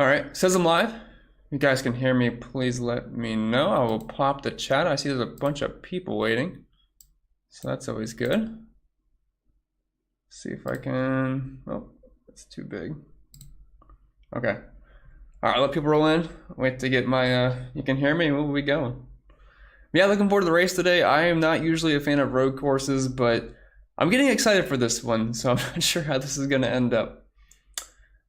All right, says I'm live. If you guys can hear me, please let me know. I will pop the chat. I see there's a bunch of people waiting, so that's always good. See if I can. Oh, that's too big. Okay. All right, let people roll in. Wait to get my. You can hear me. Where are we going? Yeah, looking forward to the race today. I am not usually a fan of road courses, but I'm getting excited for this one, so I'm not sure how this is going to end up.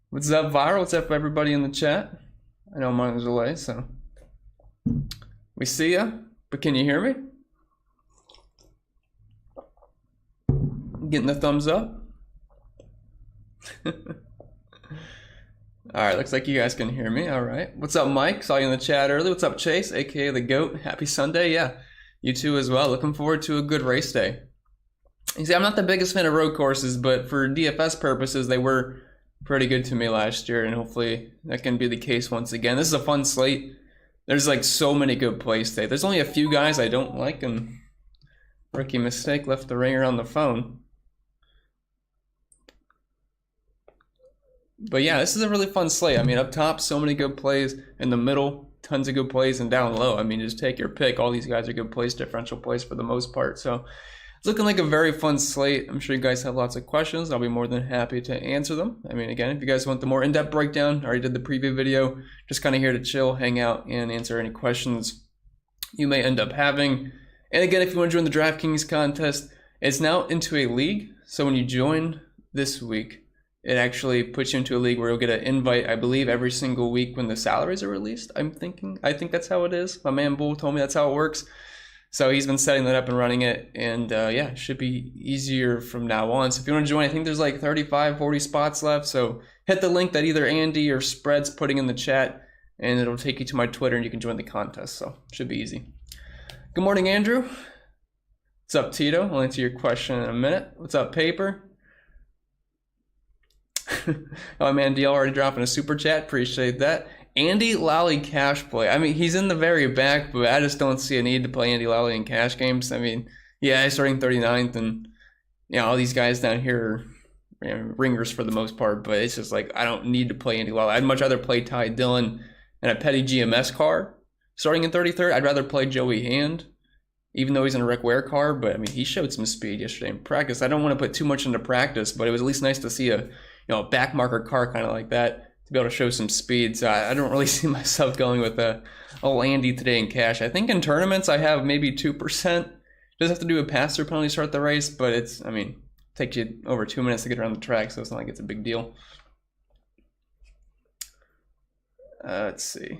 What's up, Viral? What's up, everybody in the chat? I know I'm on a delay, so we see ya, but can you hear me? Getting the thumbs up. All right, looks like you guys can hear me. All right. What's up, Mike? Saw you in the chat earlier. What's up, Chase, aka the GOAT? Happy Sunday. Yeah, you too as well. Looking forward to a good race day. You see, I'm not the biggest fan of road courses, but for DFS purposes, they were pretty good to me last year, and hopefully that can be the case once again. This is a fun slate. There's like so many good plays today. There's only a few guys I don't like, and rookie mistake, left the ringer on the phone. But yeah, this is a really fun slate. I mean, up top, so many good plays. In the middle, tons of good plays, and down low, I mean, just take your pick. All these guys are good plays, differential plays for the most part. So it's looking like a very fun slate. I'm sure you guys have lots of questions. I'll be more than happy to answer them. I mean, again, if you guys want the more in-depth breakdown, I already did the preview video. Just kind of here to chill, hang out, and answer any questions you may end up having. And again, if you want to join the DraftKings contest, it's now into a league. So when you join this week, it actually puts you into a league where you'll get an invite, I believe, every single week when the salaries are released. I think that's how it is. My man Bull told me that's how it works. So he's been setting that up and running it, and yeah, it should be easier from now on. So if you want to join, I think there's like 35, 40 spots left. So hit the link that either Andy or Spread's putting in the chat, and it'll take you to my Twitter, and you can join the contest. So it should be easy. Good morning, Andrew. What's up, Tito? I'll answer your question in a minute. What's up, Paper? Oh man, DL already dropping a super chat. Appreciate that. Andy Lally cash play. I mean, he's in the very back, but I just don't see a need to play Andy Lally in cash games. I mean, yeah, he's starting 39th, and you know, all these guys down here are ringers for the most part, but it's just like I don't need to play Andy Lally. I'd much rather play Ty Dillon and a petty GMS car starting in 33rd. I'd rather play Joey Hand, even though he's in a Rick Ware car, but I mean, he showed some speed yesterday in practice. I don't want to put too much into practice, but it was at least nice to see a back marker car kind of like that, to be able to show some speed. So I don't really see myself going with a Andy today in cash. I think in tournaments I have maybe 2%. Just have to do a pass-through penalty to start the race, but it's, I mean, it takes you over 2 minutes to get around the track, so it's not like it's a big deal. Let's see.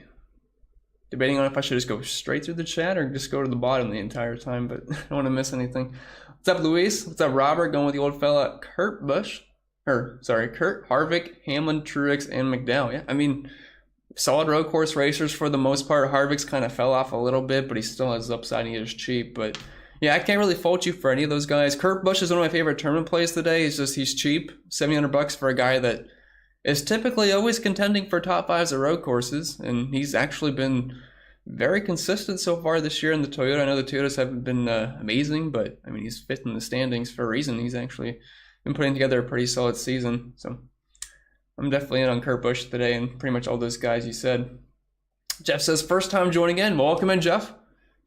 Debating on if I should just go straight through the chat or just go to the bottom the entire time, but I don't want to miss anything. What's up, Luis? What's up, Robert? Going with the old fella Kurt Harvick, Hamlin, Truex, and McDowell. Yeah, I mean, solid road course racers for the most part. Harvick's kind of fell off a little bit, but he still has upside and he is cheap. But yeah, I can't really fault you for any of those guys. Kurt Busch is one of my favorite tournament plays today. It's just he's cheap, $700 for a guy that is typically always contending for top fives at road courses, and he's actually been very consistent so far this year in the Toyota. I know the Toyotas haven't been amazing, but I mean, he's fifth in the standings for a reason. He's actually been putting together a pretty solid season. So I'm definitely in on Kurt Busch today and pretty much all those guys you said. Jeff says, first time joining in. Welcome in, Jeff.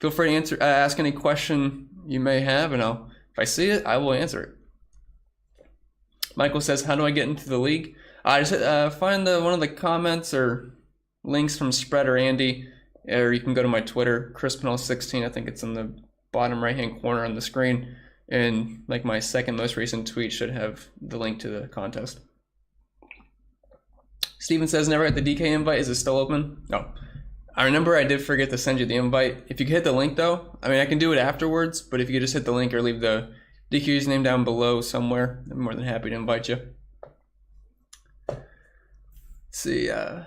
Feel free to ask any question you may have, and if I see it, I will answer it. Michael says, how do I get into the league? Just find one of the comments or links from Spread or Andy, or you can go to my Twitter, Chris Pennell 16. I think it's in the bottom right-hand corner on the screen. And like my second most recent tweet should have the link to the contest. Steven says, never got the DK invite. Is it still open? No. I remember I did forget to send you the invite. If you could hit the link though, I mean, I can do it afterwards, but if you could just hit the link or leave the DQ's name down below somewhere, I'm more than happy to invite you. Let's see, don't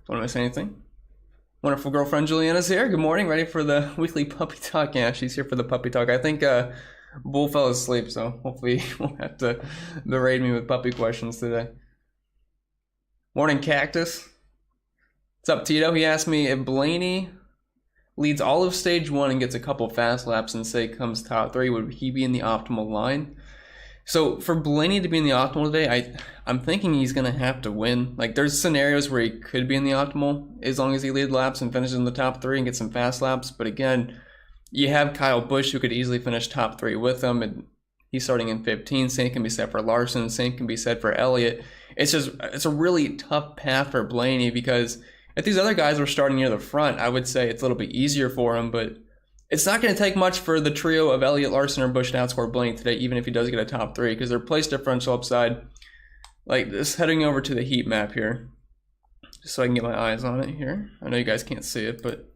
want to miss anything. Wonderful girlfriend Juliana's here. Good morning. Ready for the weekly puppy talk? Yeah, she's here for the puppy talk. I think Bull fell asleep, so hopefully he won't have to berate me with puppy questions today. Morning, Cactus. What's up, Tito? He asked me if Blaney leads all of stage 1 and gets a couple fast laps and say comes top 3, would he be in the optimal line? So for Blaney to be in the optimal today, I'm thinking he's gonna have to win. Like there's scenarios where he could be in the optimal as long as he leads laps and finishes in the top 3 and gets some fast laps. But again, you have Kyle Busch who could easily finish top 3 with him, and he's starting in 15. Same can be said for Larson. Same can be said for Elliot. It's a really tough path for Blaney, because if these other guys were starting near the front, I would say it's a little bit easier for him, but it's not going to take much for the trio of Elliott, Larson, or Busch to outscore Blaney today, even if he does get a top 3, because their place differential upside, like this, heading over to the heat map here, just so I can get my eyes on it here. I know you guys can't see it, but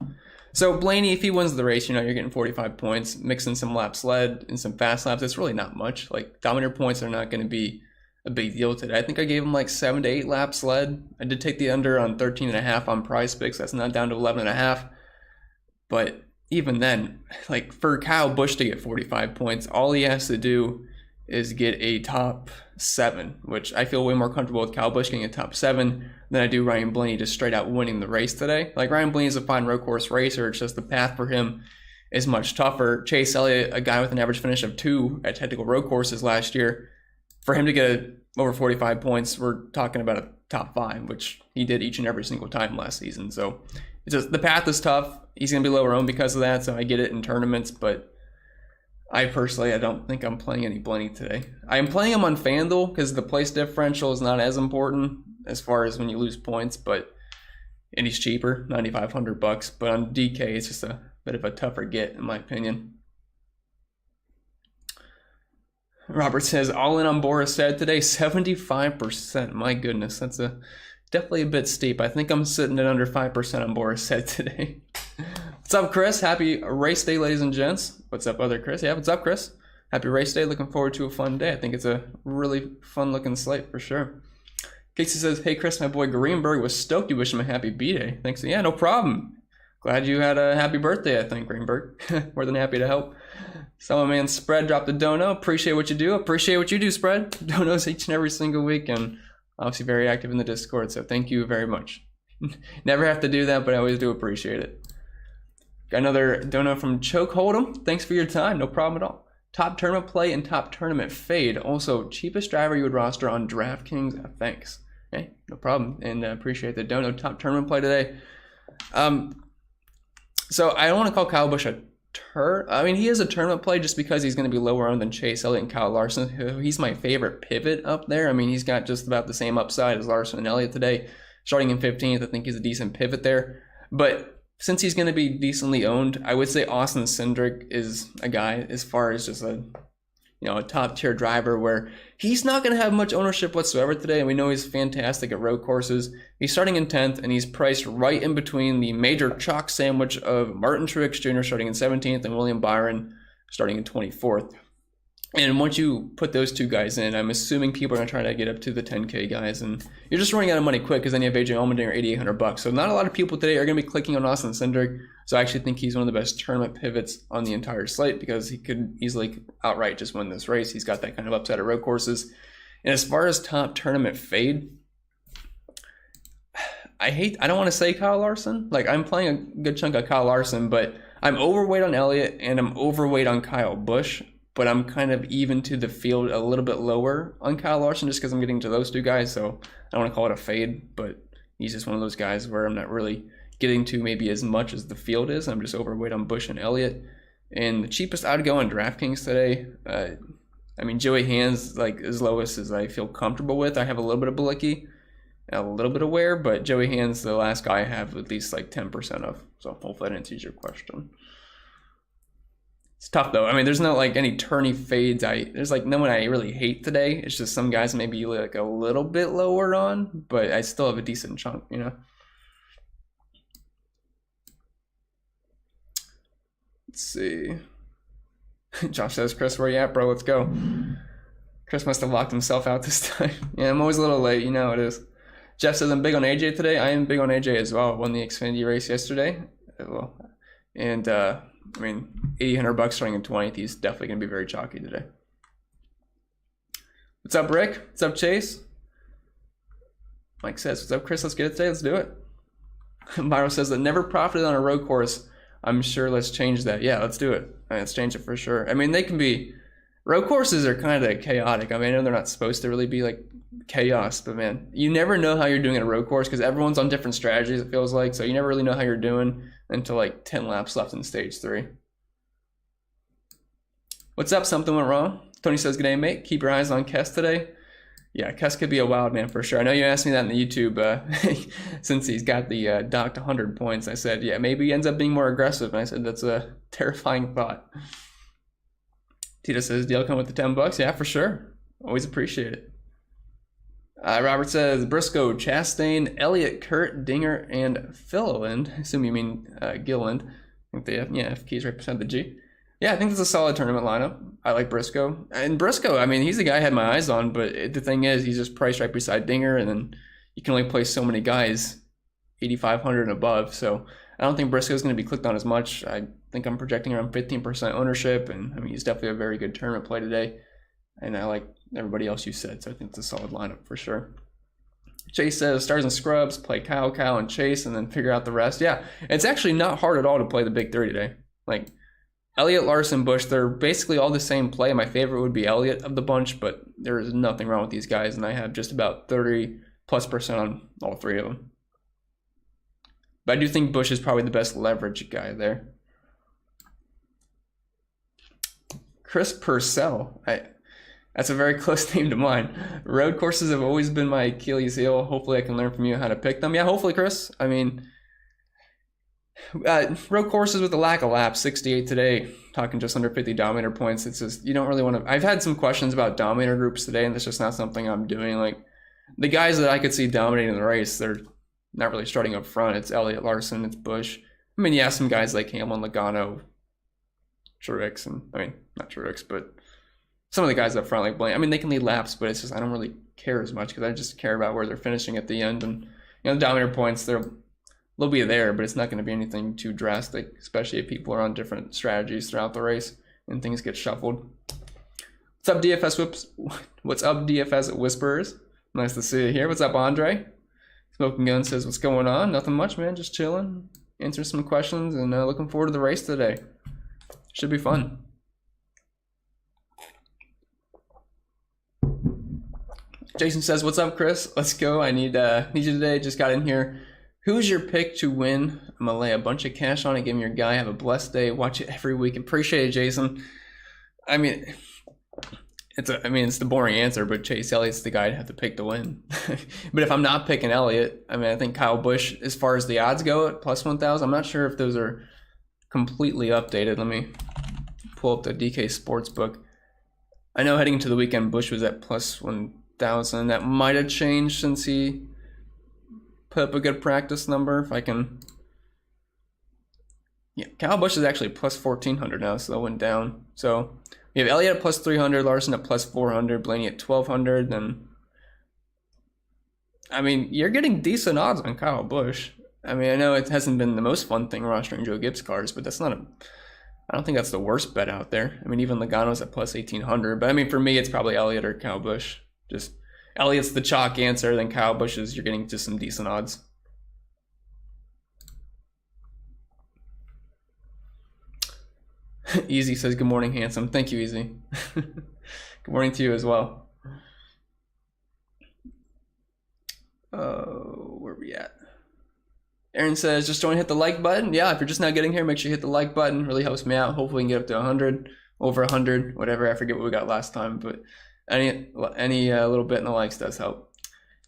so Blaney, if he wins the race, you're getting 45 points, mixing some laps led and some fast laps. It's really not much. Like Dominator points are not going to be a big deal today. I think I gave him like 7 to 8 laps led. I did take the under on 13.5 on Price Picks. That's not down to 11.5, but even then, like for Kyle Busch to get 45 points, all he has to do is get a top 7, which I feel way more comfortable with Kyle Busch getting a top 7 than I do Ryan Blaney just straight out winning the race today. Like Ryan Blaney is a fine road course racer. It's just the path for him is much tougher. Chase Elliott, a guy with an average finish of 2 at technical road courses last year, for him to get over 45 points, we're talking about a top 5, which he did each and every single time last season. So it's just the path is tough. He's going to be lower owned because of that, so I get it in tournaments, but I don't think I'm playing any Blaney today. I am playing him on FanDuel because the place differential is not as important as far as when you lose points, and he's cheaper, $9,500. But on DK, it's just a bit of a tougher get, in my opinion. Robert says, all in on Boris Said today, 75%. My goodness, that's definitely a bit steep. I think I'm sitting at under 5% on Boris Said today. What's up, Chris? Happy race day, ladies and gents. What's up, other Chris? Yeah, what's up, Chris? Happy race day. Looking forward to a fun day. I think it's a really fun-looking slate for sure. Casey says, hey, Chris, my boy Greenberg was stoked you wish him a happy B-Day. Thanks. Yeah, no problem. Glad you had a happy birthday, I think, Greenberg. More than happy to help. Someone man Spread dropped a dono. Appreciate what you do. Appreciate what you do, Spread. Donos each and every single week, and obviously very active in the Discord, so thank you very much. Never have to do that, but I always do appreciate it. Got another dono from Choke Hold'em. Thanks for your time. No problem at all. Top tournament play and top tournament fade. Also, cheapest driver you would roster on DraftKings. Thanks. Hey, no problem. And appreciate the dono. Top tournament play today. So I don't want to call Kyle Busch he is a tournament play just because he's going to be lower owned than Chase Elliott and Kyle Larson. He's my favorite pivot up there. I mean, he's got just about the same upside as Larson and Elliott today. Starting in 15th, I think he's a decent pivot there. But since he's going to be decently owned, I would say Austin Cindric is a guy as far as just a top tier driver where he's not going to have much ownership whatsoever today. And we know he's fantastic at road courses. He's starting in 10th, and he's priced right in between the major chalk sandwich of Martin Truex Jr. starting in 17th and William Byron starting in 24th. And once you put those two guys in, I'm assuming people are going to try to get up to the 10K guys, and you're just running out of money quick because then you have AJ Allmendinger $8,800. So not a lot of people today are going to be clicking on Austin Cindric. So I actually think he's one of the best tournament pivots on the entire slate because he could easily outright just win this race. He's got that kind of upside at road courses. And as far as top tournament fade, I don't want to say Kyle Larson. Like, I'm playing a good chunk of Kyle Larson, but I'm overweight on Elliott and I'm overweight on Kyle Busch. But I'm kind of even to the field a little bit lower on Kyle Larson just because I'm getting to those two guys. So I don't want to call it a fade, but he's just one of those guys where I'm not really getting to maybe as much as the field is. I'm just overweight on Busch and Elliott. And the cheapest I'd go on DraftKings today, Joey Hand's like as lowest as I feel comfortable with. I have a little bit of Bilicki, a little bit of Ware, but Joey Hand's the last guy I have at least like 10% of. So hopefully that answers your question. It's tough though. I mean, there's not like any tourney fades. There's like no one I really hate today. It's just some guys maybe like a little bit lower on, but I still have a decent chunk, Let's see. Josh says, Chris, where you at, bro? Let's go. Chris must have locked himself out this time. Yeah, I'm always a little late. You know how it is. Jeff says, I'm big on AJ today. I am big on AJ as well. Won the Xfinity race yesterday. And, $8,800 starting in 20th. He's definitely going to be very chalky today. What's up, Rick? What's up, Chase? Mike says, what's up, Chris? Let's get it today. Let's do it. Myro says that never profited on a road course. I'm sure let's change that. Yeah, let's do it. Let's change it for sure. I mean, they can be road courses are kind of chaotic. I mean, I know they're not supposed to really be like chaos, but man, you never know how you're doing at a road course because everyone's on different strategies, it feels like. So you never really know how you're doing until like 10 laps left in stage 3. What's up? Something went wrong? Tony says, "Good day, mate. Keep your eyes on Kess today." Yeah, Kess could be a wild man for sure. I know you asked me that in the YouTube since he's got the docked 100 points. I said, yeah, maybe he ends up being more aggressive. And I said, that's a terrifying thought. Tito says, "Deal come with the $10. Yeah, for sure. Always appreciate it. Robert says, Briscoe, Chastain, Elliot, Kurt, Dinger, and Philliland. I assume you mean Gilliland. I think the F key's right beside the G. Yeah, I think it's a solid tournament lineup. I like Briscoe. And Briscoe, I mean, he's the guy I had my eyes on, but the thing is, he's just priced right beside Dinger, and then you can only play so many guys, 8,500 and above. So I don't think Briscoe's going to be clicked on as much. I think I'm projecting around 15% ownership, and I mean, he's definitely a very good tournament play today. And I like everybody else you said, so I think it's a solid lineup for sure. Chase says, stars and scrubs, play Kyle, and Chase, and then figure out the rest. Yeah, it's actually not hard at all to play the big 30 today. Like, Elliot, Larson, Busch, they're basically all the same play. My favorite would be Elliot of the bunch, but there is nothing wrong with these guys, and I have just about 30+% on all 3 of them. But I do think Busch is probably the best leverage guy there. Chris Purcell. That's a very close name to mine. Road courses have always been my Achilles heel. Hopefully I can learn from you how to pick them. Yeah, hopefully, Chris. I mean, road courses with a lack of laps, 68 today, talking just under 50 dominator points. It's just, you don't really want to. I've had some questions about dominator groups today, and that's just not something I'm doing. Like, the guys that I could see dominating the race, they're not really starting up front. It's Elliot, Larson, it's Busch. I mean, yeah, some guys like Hamlin, Logano, Truex, and I mean, not Truex, but some of the guys up front, like Blaine. I mean, they can lead laps, but it's just, I don't really care as much because I just care about where they're finishing at the end. And, you know, the dominator points, they'll be there, but it's not going to be anything too drastic, especially if people are on different strategies throughout the race and things get shuffled. What's up, DFS Whips? What's up, DFS Whisperers? Nice to see you here. What's up, Andre? Smoking Gun says, what's going on? Nothing much, man. Just chilling, answering some questions, and looking forward to the race today. Should be fun. Jason says, what's up, Chris? Let's go. I need you today. Just got in here. Who's your pick to win? I'm going to lay a bunch of cash on it. Give me your guy. Have a blessed day. Watch it every week. Appreciate it, Jason. I mean, it's the boring answer, but Chase Elliott's the guy I'd have to pick to win. But if I'm not picking Elliott, I mean, I think Kyle Busch, as far as the odds go at plus 1,000, I'm not sure if those are completely updated. Let me pull up the DK Sportsbook. I know heading into the weekend, Busch was at plus 1,000. That might have changed since he put up a good practice number. If I can, yeah, Kyle Busch is actually plus 1,400 now, so that went down. So we have Elliott at plus 300, Larson at plus 400, Blaney at 1,200. Then, I mean, you're getting decent odds on Kyle Busch. I mean, I know it hasn't been the most fun thing rostering Joe Gibbs cars, but that's not I don't think that's the worst bet out there. I mean, even Logano's at plus 1,800, but I mean, for me, it's probably Elliott or Kyle Busch. Just Elliott's the chalk answer, then Kyle Busch is, you're getting just some decent odds. Easy says, good morning, handsome. Thank you, Easy. Good morning to you as well. Where are we at? Aaron says, just don't hit the like button. Yeah, if you're just now getting here, make sure you hit the like button. Really helps me out. Hopefully we can get up to 100, over 100, whatever. I forget what we got last time, but any little bit in the likes does help.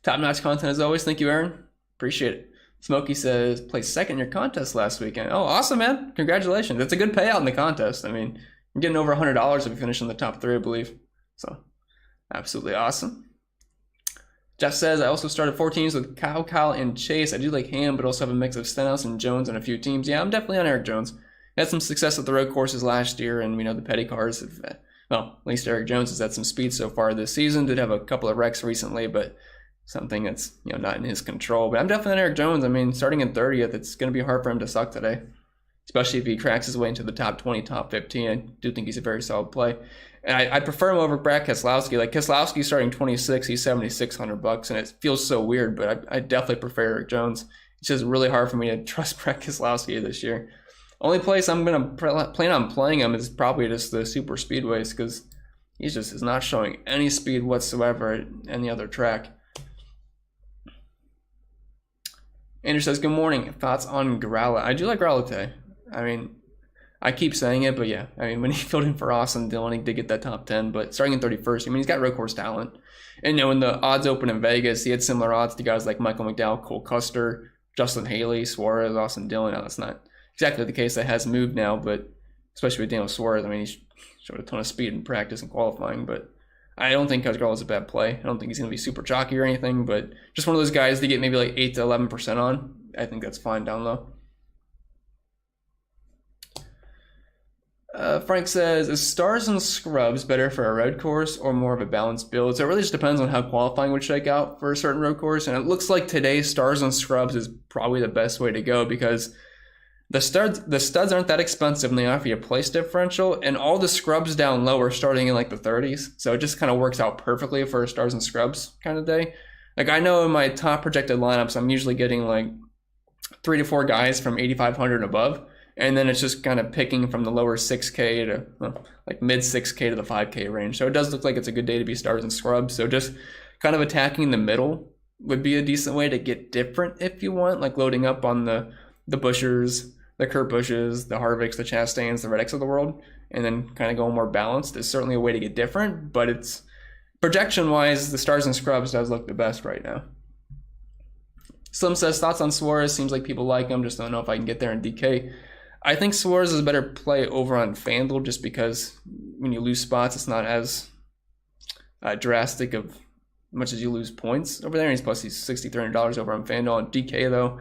Top-notch content as always. Thank you, Aaron. Appreciate it. Smokey says, placed second in your contest last weekend. Oh, awesome, man. Congratulations. That's a good payout in the contest. I mean, you're getting over $100 if you finish in the top 3, I believe. So, absolutely awesome. Jeff says, I also started 4 teams with Kyle, and Chase. I do like Ham, but also have a mix of Stenhouse and Jones on a few teams. Yeah, I'm definitely on Eric Jones. Had some success at the road courses last year, and we know the petty cars have, well, at least Eric Jones has had some speed so far this season. Did have a couple of wrecks recently, but something that's, you know, not in his control. But I'm definitely on Eric Jones. I mean, starting in 30th, it's going to be hard for him to suck today, especially if he cracks his way into the top 20, top 15. I do think he's a very solid play. And I prefer him over Brad Keselowski. Like, Keselowski starting 26, he's $7,600, and it feels so weird, but I definitely prefer Eric Jones. It's just really hard for me to trust Brad Keselowski this year. Only place I'm going to plan on playing him is probably just the super speedways, because he just is not showing any speed whatsoever at any other track. Andrew says, good morning. Thoughts on Gralla? I do like Gralla. I mean, I keep saying it, but yeah. I mean, when he filled in for Austin Dillon, he did get that top 10, but starting in 31st, I mean, he's got road course talent. And, you know, when the odds open in Vegas, he had similar odds to guys like Michael McDowell, Cole Custer, Justin Haley, Suarez, Austin Dillon. Now, that's not exactly the case. That has moved now, but especially with Daniel Suarez, I mean, he showed a ton of speed in practice and qualifying, but I don't think Gralla is a bad play. I don't think he's going to be super chalky or anything, but just one of those guys to get maybe like 8 to 11% on. I think that's fine down low. Frank says, is Stars and Scrubs better for a road course or more of a balanced build? So it really just depends on how qualifying would shake out for a certain road course. And it looks like today Stars and Scrubs is probably the best way to go because the studs aren't that expensive and they offer you a place differential, and all the scrubs down low are starting in like the 30s. So it just kind of works out perfectly for a Stars and Scrubs kind of day. Like I know in my top projected lineups, I'm usually getting like 3 to 4 guys from 8,500 and above. And then it's just kind of picking from the lower 6K to like mid 6K to the 5K range. So it does look like it's a good day to be Stars and Scrubs. So just kind of attacking the middle would be a decent way to get different if you want, like loading up on the Buschers, the Kurt Busches, the Harvicks, the Chastains, the Reddicks of the world, and then kind of going more balanced is certainly a way to get different. But it's projection-wise, the Stars and Scrubs does look the best right now. Slim says, thoughts on Suarez? Seems like people like him. Just don't know if I can get there in DK. I think Suarez is a better play over on FanDuel just because when you lose spots, it's not as drastic of much as you lose points over there. And plus, he's $6,300 over on FanDuel. On DK, though,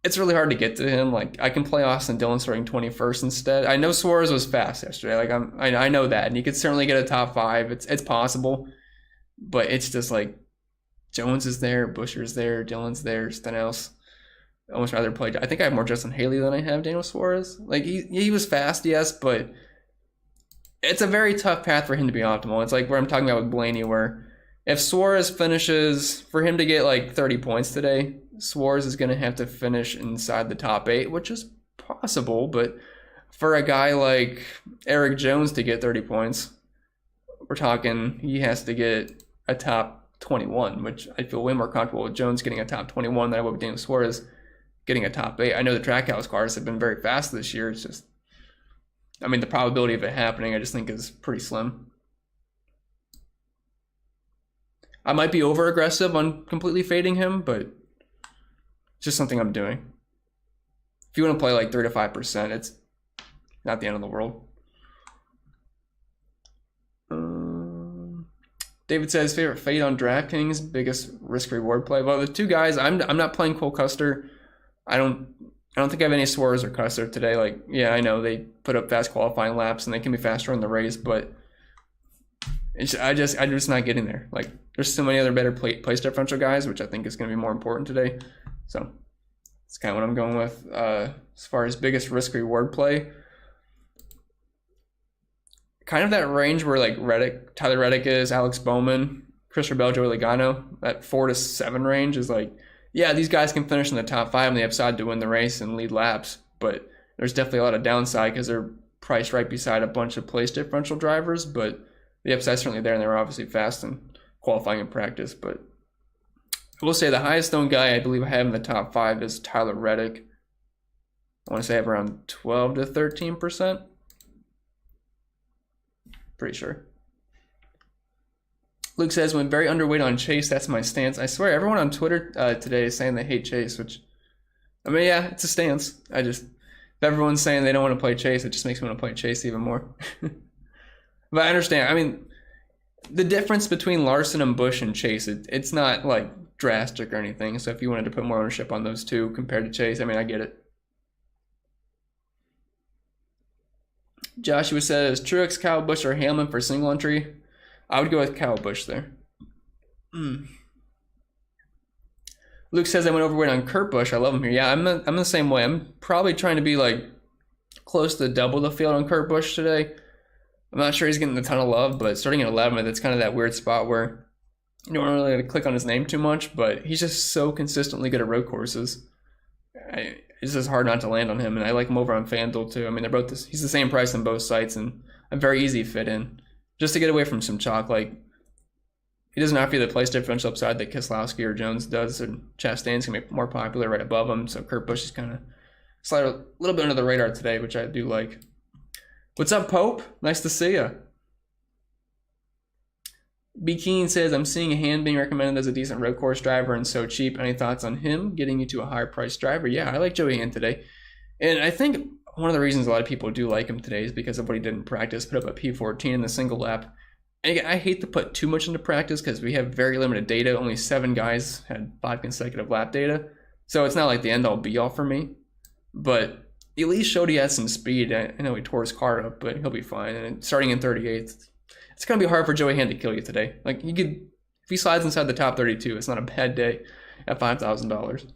it's really hard to get to him. Like, I can play Austin Dillon starting 21st instead. I know Suarez was fast yesterday. Like, I know that. And he could certainly get a top 5. It's possible. But it's just like Jones is there, Buescher's there, Dillon's there, Stenhouse. I almost rather play. I think I have more Justin Haley than I have Daniel Suarez. Like he was fast, yes, but it's a very tough path for him to be optimal. It's like where I'm talking about with Blaney, where if Suarez finishes, for him to get like 30 points today, Suarez is going to have to finish inside the top 8, which is possible. But for a guy like Eric Jones to get 30 points, we're talking he has to get a top 21, which I feel way more comfortable with Jones getting a top 21 than I would with Daniel Suarez getting a top 8. I know the Trackhouse cars have been very fast this year. It's just, I mean, the probability of it happening, I just think is pretty slim. I might be over aggressive on completely fading him, but it's just something I'm doing. If you want to play like 3 to 5%, it's not the end of the world. David says favorite fade on DraftKings, biggest risk reward play. Well, the two guys, I'm not playing Cole Custer. I don't think I have any Suarez or Custer today. Like, yeah, I know they put up fast qualifying laps and they can be faster in the race, but I'm just not getting there. Like, there's so many other better place differential guys, which I think is going to be more important today. So that's kind of what I'm going with. As far as biggest risk reward play, kind of that range where like Tyler Reddick is, Alex Bowman, Chris Rebel, Joey Logano, that 4 to 7 range is like, yeah, these guys can finish in the top 5 on the upside to win the race and lead laps, but there's definitely a lot of downside because they're priced right beside a bunch of place differential drivers, but the upside's certainly there, and they're obviously fast and qualifying in practice. But I will say the highest owned guy I believe I have in the top 5 is Tyler Reddick. I want to say I have around 12 to 13%. Pretty sure. Luke says, when very underweight on Chase, that's my stance. I swear, everyone on Twitter today is saying they hate Chase, which, I mean, yeah, it's a stance. If everyone's saying they don't want to play Chase, it just makes me want to play Chase even more. But I understand. I mean, the difference between Larson and Busch and Chase, it's not, like, drastic or anything. So if you wanted to put more ownership on those two compared to Chase, I mean, I get it. Joshua says, Truex, Kyle Busch, or Hamlin for single entry. I would go with Kyle Busch there. Luke says I went overweight on Kurt Busch. I love him here. Yeah, I'm the same way. I'm probably trying to be like close to double the field on Kurt Busch today. I'm not sure he's getting a ton of love, but starting at 11th, it's kind of that weird spot where you don't really click on his name too much, but he's just so consistently good at road courses. It's just hard not to land on him, and I like him over on FanDuel too. I mean, he's the same price on both sites, and a very easy fit in. just to get away from some chalk. Like, he doesn't offer you the place differential upside that Keselowski or Jones does, and Chastain's going to be more popular right above him, so Kurt Busch is kind of slide a little bit under the radar today, which I do like. What's up, Pope? Nice to see you. B. Keen says, I'm seeing a hand being recommended as a decent road course driver and so cheap. Any thoughts on him getting you to a higher priced driver? Yeah, I like Joey Hand today. And I think one of the reasons a lot of people do like him today is because of what he did in practice, put up a P14 in the single lap. And again, I hate to put too much into practice because we have very limited data. Only 7 guys had 5 consecutive lap data. So it's not like the end all be all for me. But at least showed he had some speed. I know he tore his car up, but he'll be fine. And starting in 38th, it's going to be hard for Joey Hand to kill you today. Like, you could, if he slides inside the top 32, it's not a bad day at $5,000.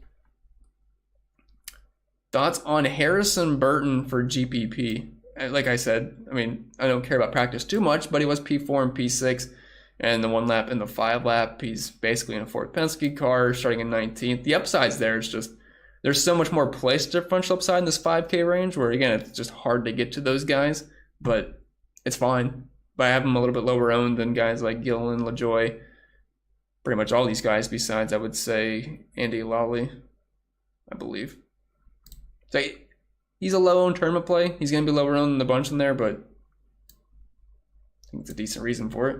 Thoughts on Harrison Burton for GPP? Like I said, I mean, I don't care about practice too much, but he was P4 and P6, and the 1 lap and the 5 lap. He's basically in a Ford Penske car, starting in 19th. The upside's there. It's just, there's so much more place differential upside in this 5K range, where again, it's just hard to get to those guys, but it's fine. But I have him a little bit lower owned than guys like Gillen, LaJoy, pretty much all these guys besides, I would say, Andy Lawley, I believe. So he's a low-owned tournament play. He's going to be lower owned than the bunch in there, but I think it's a decent reason for it.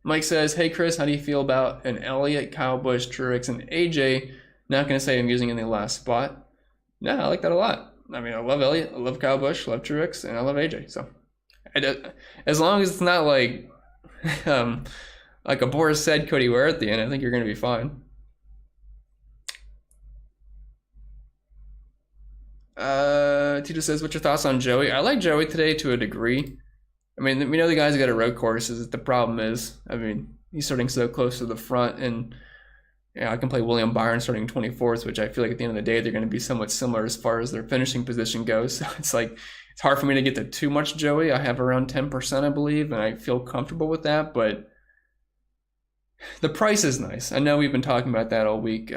Mike says, hey, Chris, how do you feel about an Elliot, Kyle Busch, Truex, and AJ? Not going to say I'm using in the last spot. No, I like that a lot. I mean, I love Elliot, I love Kyle Busch, I love Truex, and I love AJ. So, as long as it's not like a Boris said Cody Ware at the end, I think you're going to be fine. Tito says, what's your thoughts on Joey? I like Joey today to a degree. I mean, we know the guys got a road courses. The problem is, I mean, he's starting so close to the front, and I can play William Byron starting 24th, which I feel like at the end of the day, they're going to be somewhat similar as far as their finishing position goes. So it's like, it's hard for me to get to too much Joey. I have around 10%, I believe, and I feel comfortable with that, but the price is nice. I know we've been talking about that all week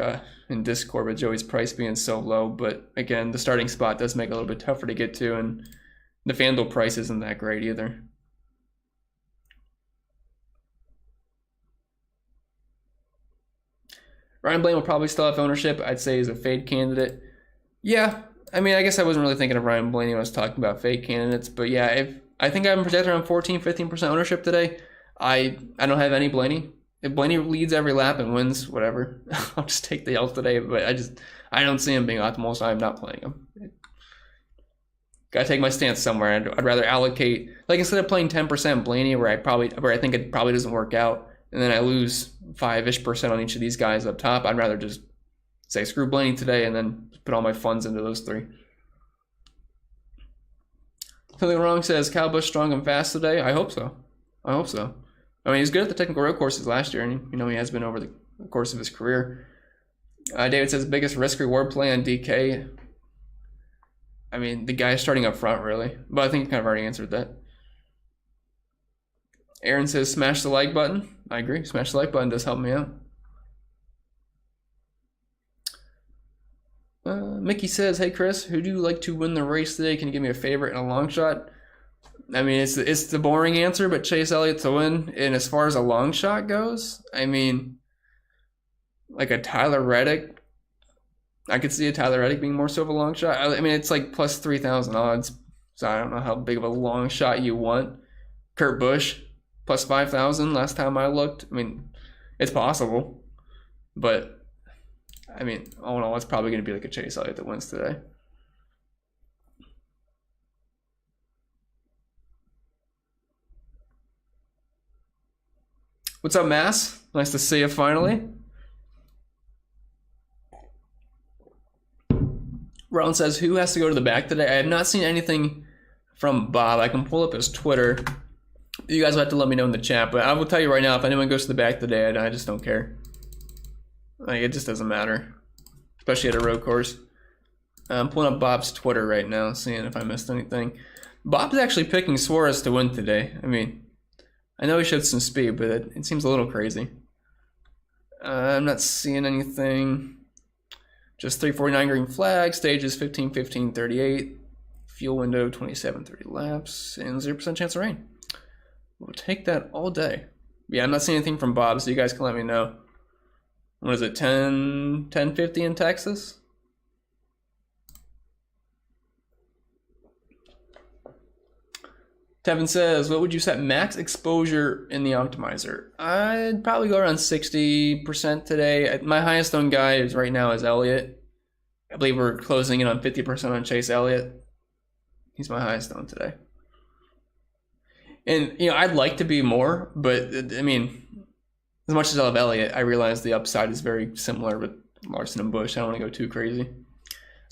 in Discord with Joey's price being so low, but again, the starting spot does make it a little bit tougher to get to, and the FanDuel price isn't that great either. Ryan Blaney will probably still have ownership. I'd say he's a fade candidate. Yeah, I mean, I guess I wasn't really thinking of Ryan Blaney when I was talking about fade candidates, but yeah, I think I'm projected around 14-15% ownership today. I don't have any Blaney. If Blaney leads every lap and wins, whatever, I'll just take the L today. But I don't see him being optimal, so I'm not playing him. Gotta take my stance somewhere. I'd rather allocate, like, instead of playing 10% Blaney, where I think it probably doesn't work out, and then I lose 5-ish% on each of these guys up top, I'd rather just say screw Blaney today and then put all my funds into those 3. Something Wrong says, Kyle Busch strong and fast today? I hope so. I mean, he was good at the technical road courses last year, and he has been over the course of his career. David says, biggest risk-reward play on DK? I mean, the guy starting up front, really. But I think you kind of already answered that. Aaron says, smash the like button. I agree. Smash the like button does help me out. Mickey says, hey, Chris, who do you like to win the race today? Can you give me a favorite and a long shot? I mean, it's the boring answer, but Chase Elliott to win. And as far as a long shot goes, I mean, like a Tyler Reddick, I could see a Tyler Reddick being more so of a long shot. I mean, it's like plus 3,000 odds, so I don't know how big of a long shot you want. Kurt Busch, plus 5,000 last time I looked. I mean, it's possible, but I mean, all in all, it's probably going to be like a Chase Elliott that wins today. What's up, Mass? Nice to see you finally. Ron says, who has to go to the back today? I have not seen anything from Bob. I can pull up his Twitter. You guys will have to let me know in the chat, but I will tell you right now, if anyone goes to the back today, I just don't care. Like, it just doesn't matter, especially at a road course. I'm pulling up Bob's Twitter right now, seeing if I missed anything. Bob's actually picking Suarez to win today. I mean, I know he showed some speed, but it seems a little crazy. I'm not seeing anything. Just 349 green flag, stages 15, 15, 38, Fuel window, 27, 30 laps, and 0% chance of rain. We'll take that all day. Yeah, I'm not seeing anything from Bob, so you guys can let me know. What is it, 10:50 in Texas? Tevin says, what would you set max exposure in the optimizer? I'd probably go around 60% today. My highest owned guy is right now is Elliot. I believe we're closing in on 50% on Chase Elliott. He's my highest owned today. And, you know, I'd like to be more, but, I mean, as much as I love Elliot, I realize the upside is very similar with Larson and Busch. I don't want to go too crazy.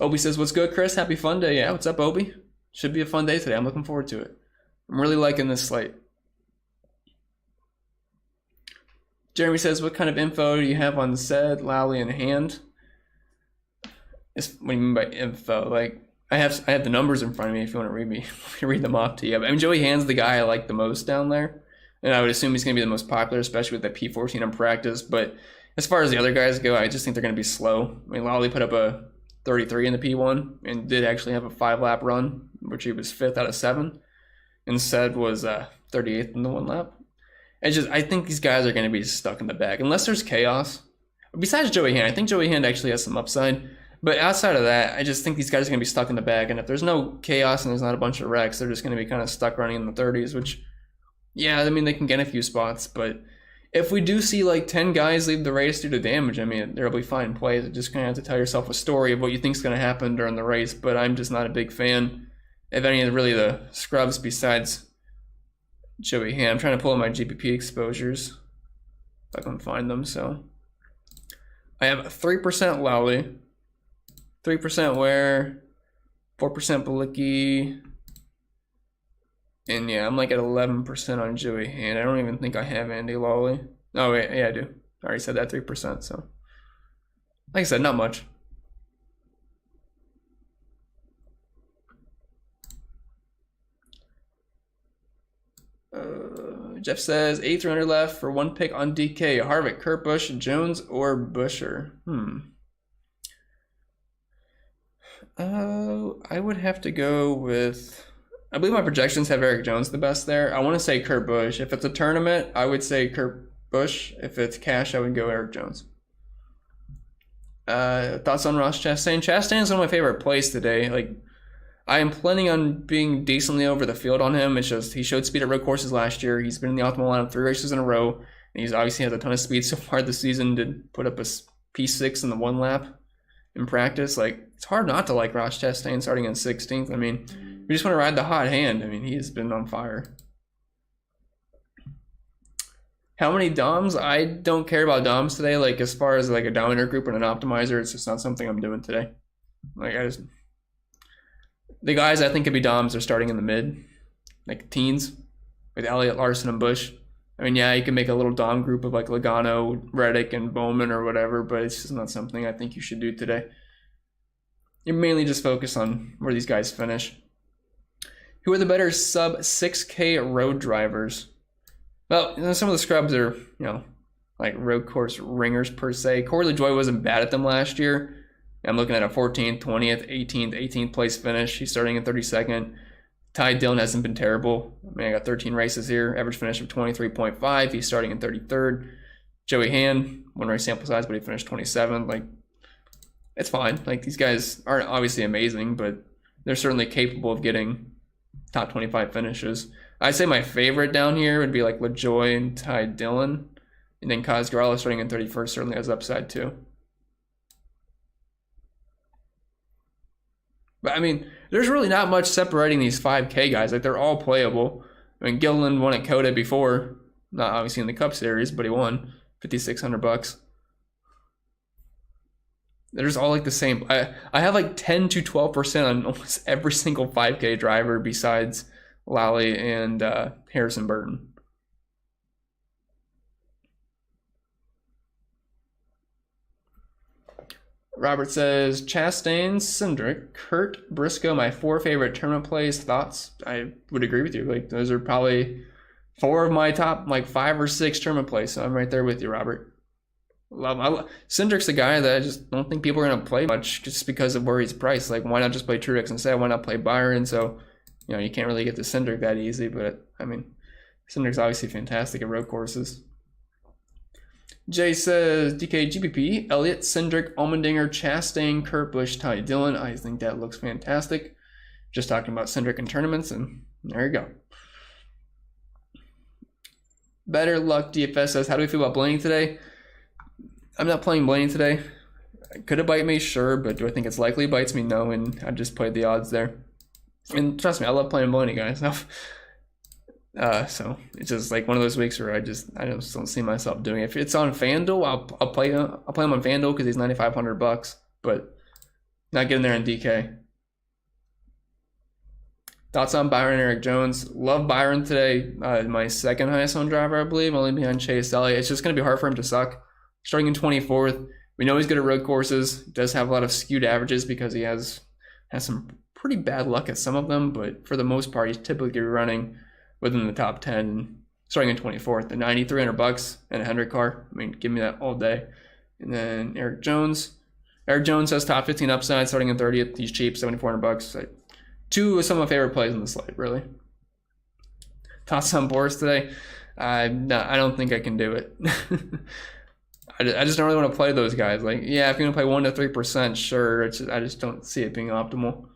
Obi says, what's good, Chris? Happy fun day. Yeah, what's up, Obi? Should be a fun day today. I'm looking forward to it. I'm really liking this slate. Jeremy says, what kind of info do you have on Zed, Lally, and Hand? What do you mean by info? Like, I have the numbers in front of me if you want to read me. Read them off to you. I mean, Joey Hand's the guy I like the most down there. And I would assume he's going to be the most popular, especially with that P14 in practice. But as far as the other guys go, I just think they're going to be slow. I mean, Lally put up a 33 in the P1 and did actually have a 5-lap run, which he was 5th out of 7. And Zed was 38th in the 1 lap. I think these guys are going to be stuck in the back unless there's chaos. Besides Joey Hand, I think Joey Hand actually has some upside. But outside of that, I just think these guys are going to be stuck in the back. And if there's no chaos and there's not a bunch of wrecks, they're just going to be kind of stuck running in the 30s, which, yeah, I mean, they can get a few spots. But if we do see like 10 guys leave the race due to damage, I mean, there'll be fine plays. You just kind of have to tell yourself a story of what you think is going to happen during the race. But I'm just not a big fan of any of really the scrubs besides Joey Hand. I'm trying to pull in my GPP exposures if I can find them. So I have 3% Lowry, 3% Ware, 4% Balicki, and yeah, I'm like at 11% on Joey Hand. I don't even think I have Andy Lawley. Oh wait, yeah, I do. I already said that 3%. So like I said, not much. Jeff says 8,300 left for 1 pick on DK. Harvick, Kurt Busch, Jones, or Busher? I would have to go with, I believe my projections have Eric Jones the best there. I want to say Kurt Busch. If it's a tournament, I would say Kurt Busch. If it's cash, I would go Eric Jones. Thoughts on Ross Chastain? Chastain is one of my favorite plays today. Like, I am planning on being decently over the field on him. It's just he showed speed at road courses last year. He's been in the optimal lineup 3 races in a row. And he's obviously has a ton of speed so far this season. Did put up a P6 in the 1 lap in practice. Like, it's hard not to like Ross Chastain starting in 16th. I mean, we just want to ride the hot hand. I mean, he's been on fire. How many DOMs? I don't care about DOMs today. Like, as far as like a dominator group and an optimizer, it's just not something I'm doing today. Like, the guys I think could be DOMs are starting in the mid, like teens, with Elliott, Larson, and Busch. I mean, yeah, you can make a little DOM group of like Logano, Reddick, and Bowman or whatever, but it's just not something I think you should do today. You mainly just focus on where these guys finish. Who are the better sub 6K road drivers? Well, you know, some of the scrubs are, you know, like road course ringers per se. Corey LaJoie wasn't bad at them last year. I'm looking at a 14th, 20th, 18th place finish. He's starting in 32nd. Ty Dillon hasn't been terrible. I mean, I got 13 races here. Average finish of 23.5. He's starting in 33rd. Joey Hand, 1 race sample size, but he finished 27th. Like, it's fine. Like, these guys aren't obviously amazing, but they're certainly capable of getting top 25 finishes. I'd say my favorite down here would be like LaJoie and Ty Dillon. And then Cosgaro starting in 31st certainly has upside too. But I mean, there's really not much separating these 5K guys. Like, they're all playable. I mean, Gilliland won at COTA before, not obviously in the Cup Series, but he won $5,600. They're just all like the same. I have like 10 to 12% on almost every single 5K driver besides Lally and Harrison Burton. Robert says, Chastain, Cindric, Kurt, Briscoe, my 4 favorite tournament plays. Thoughts? I would agree with you. Like, those are probably 4 of my top, like, 5 or 6 tournament plays. So I'm right there with you, Robert. Cindric's a guy that I just don't think people are going to play much just because of where he's priced. Like, why not just play Truex instead? Why not play Byron? So, you know, you can't really get to Cindric that easy. But, I mean, Cindric's obviously fantastic at road courses. Jay says, DK, GPP, Elliot, Cindric, Allmendinger, Chastain, Kurt Busch, Ty Dillon. I think that looks fantastic. Just talking about Cindric in tournaments, and there you go. Better Luck DFS says, how do we feel about Blaney today? I'm not playing Blaney today. Could it bite me? Sure, but do I think it's likely it bites me? No, and I just played the odds there. And trust me, I love playing Blaney, guys. So it's just like one of those weeks where I just don't see myself doing it. If it's on FanDuel, I'll play him on FanDuel because he's $9,500, but not getting there in DK. Thoughts on Byron and Eric Jones? Love Byron today. My second highest owned driver, I believe, only behind Chase Elliott. It's just going to be hard for him to suck. Starting in 24th, we know he's good at road courses. Does have a lot of skewed averages because he has some pretty bad luck at some of them, but for the most part, he's typically running within the top 10. Starting in 24th, the $9,300 and a Hendrick car. I mean, give me that all day. And then Eric Jones. Eric Jones has top 15 upside, starting in 30th. He's cheap, $7,400. Two of some of my favorite plays on the slate, really. Thoughts on Boris today? No, I don't think I can do it. I just don't really want to play those guys. Like, yeah, if you're going to play 1 to 3%, sure. I just don't see it being optimal.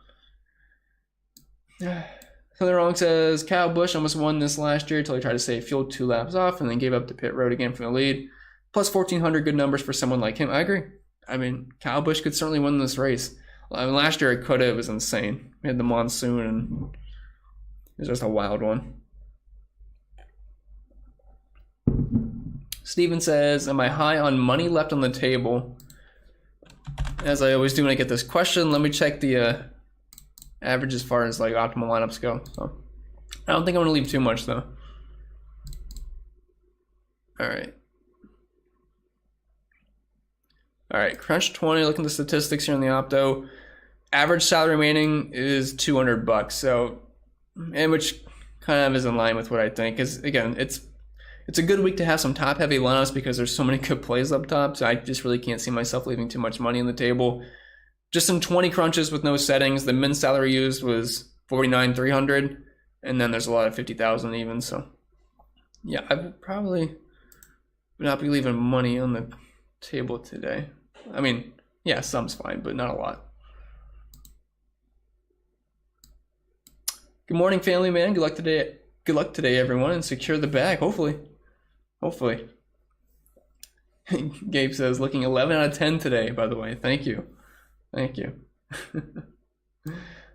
Something Wrong says, Kyle Busch almost won this last year until he tried to save fuel 2 laps off and then gave up the pit road again from the lead. Plus 1,400 good numbers for someone like him. I agree. I mean, Kyle Busch could certainly win this race. I mean, last year at COTA, it was insane. We had the monsoon, and it was just a wild one. Steven says, am I high on money left on the table? As I always do when I get this question, let me check the average as far as like optimal lineups go. So I don't think I'm going to leave too much, though. All right. All right, Crunch 20, looking at the statistics here in the Opto. Average salary remaining is $200, so, and which kind of is in line with what I think. Because again, it's a good week to have some top-heavy lineups because there's so many good plays up top. So I just really can't see myself leaving too much money on the table. Just some 20 crunches with no settings. The min salary used was $49,300, and then there's a lot of $50,000 even. So yeah, I would probably not be leaving money on the table today. I mean, yeah, some's fine, but not a lot. Good morning, family man. Good luck today. Good luck today, everyone, and secure the bag. Hopefully. Gabe says, looking 11 out of 10 today, by the way. Thank you.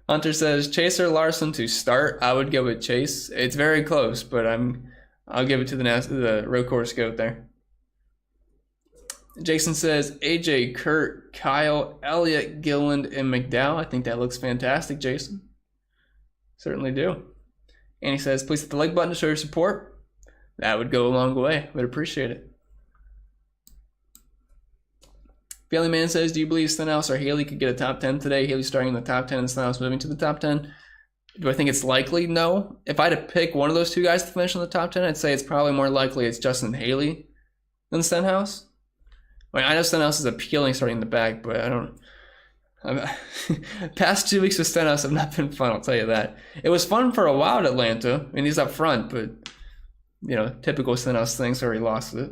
Hunter says, Chase or Larson to start. I would go with Chase. It's very close, but I'll give it to the road course goat there. Jason says, AJ, Kurt, Kyle, Elliot, Gilliland, and McDowell. I think that looks fantastic, Jason. Certainly do. And he says, please hit the like button to show your support. That would go a long way. Would appreciate it. Family Man says, do you believe Stenhouse or Haley could get a top 10 today? Haley starting in the top 10 and Stenhouse moving to the top 10. Do I think it's likely? No. If I had to pick one of those two guys to finish in the top 10, I'd say it's probably more likely it's Justin Haley than Stenhouse. I mean, I know Stenhouse is appealing starting in the back, but I don't. Past 2 weeks with Stenhouse have not been fun, I'll tell you that. It was fun for a while at Atlanta. I mean, he's up front, but, you know, typical Stenhouse things where he lost it.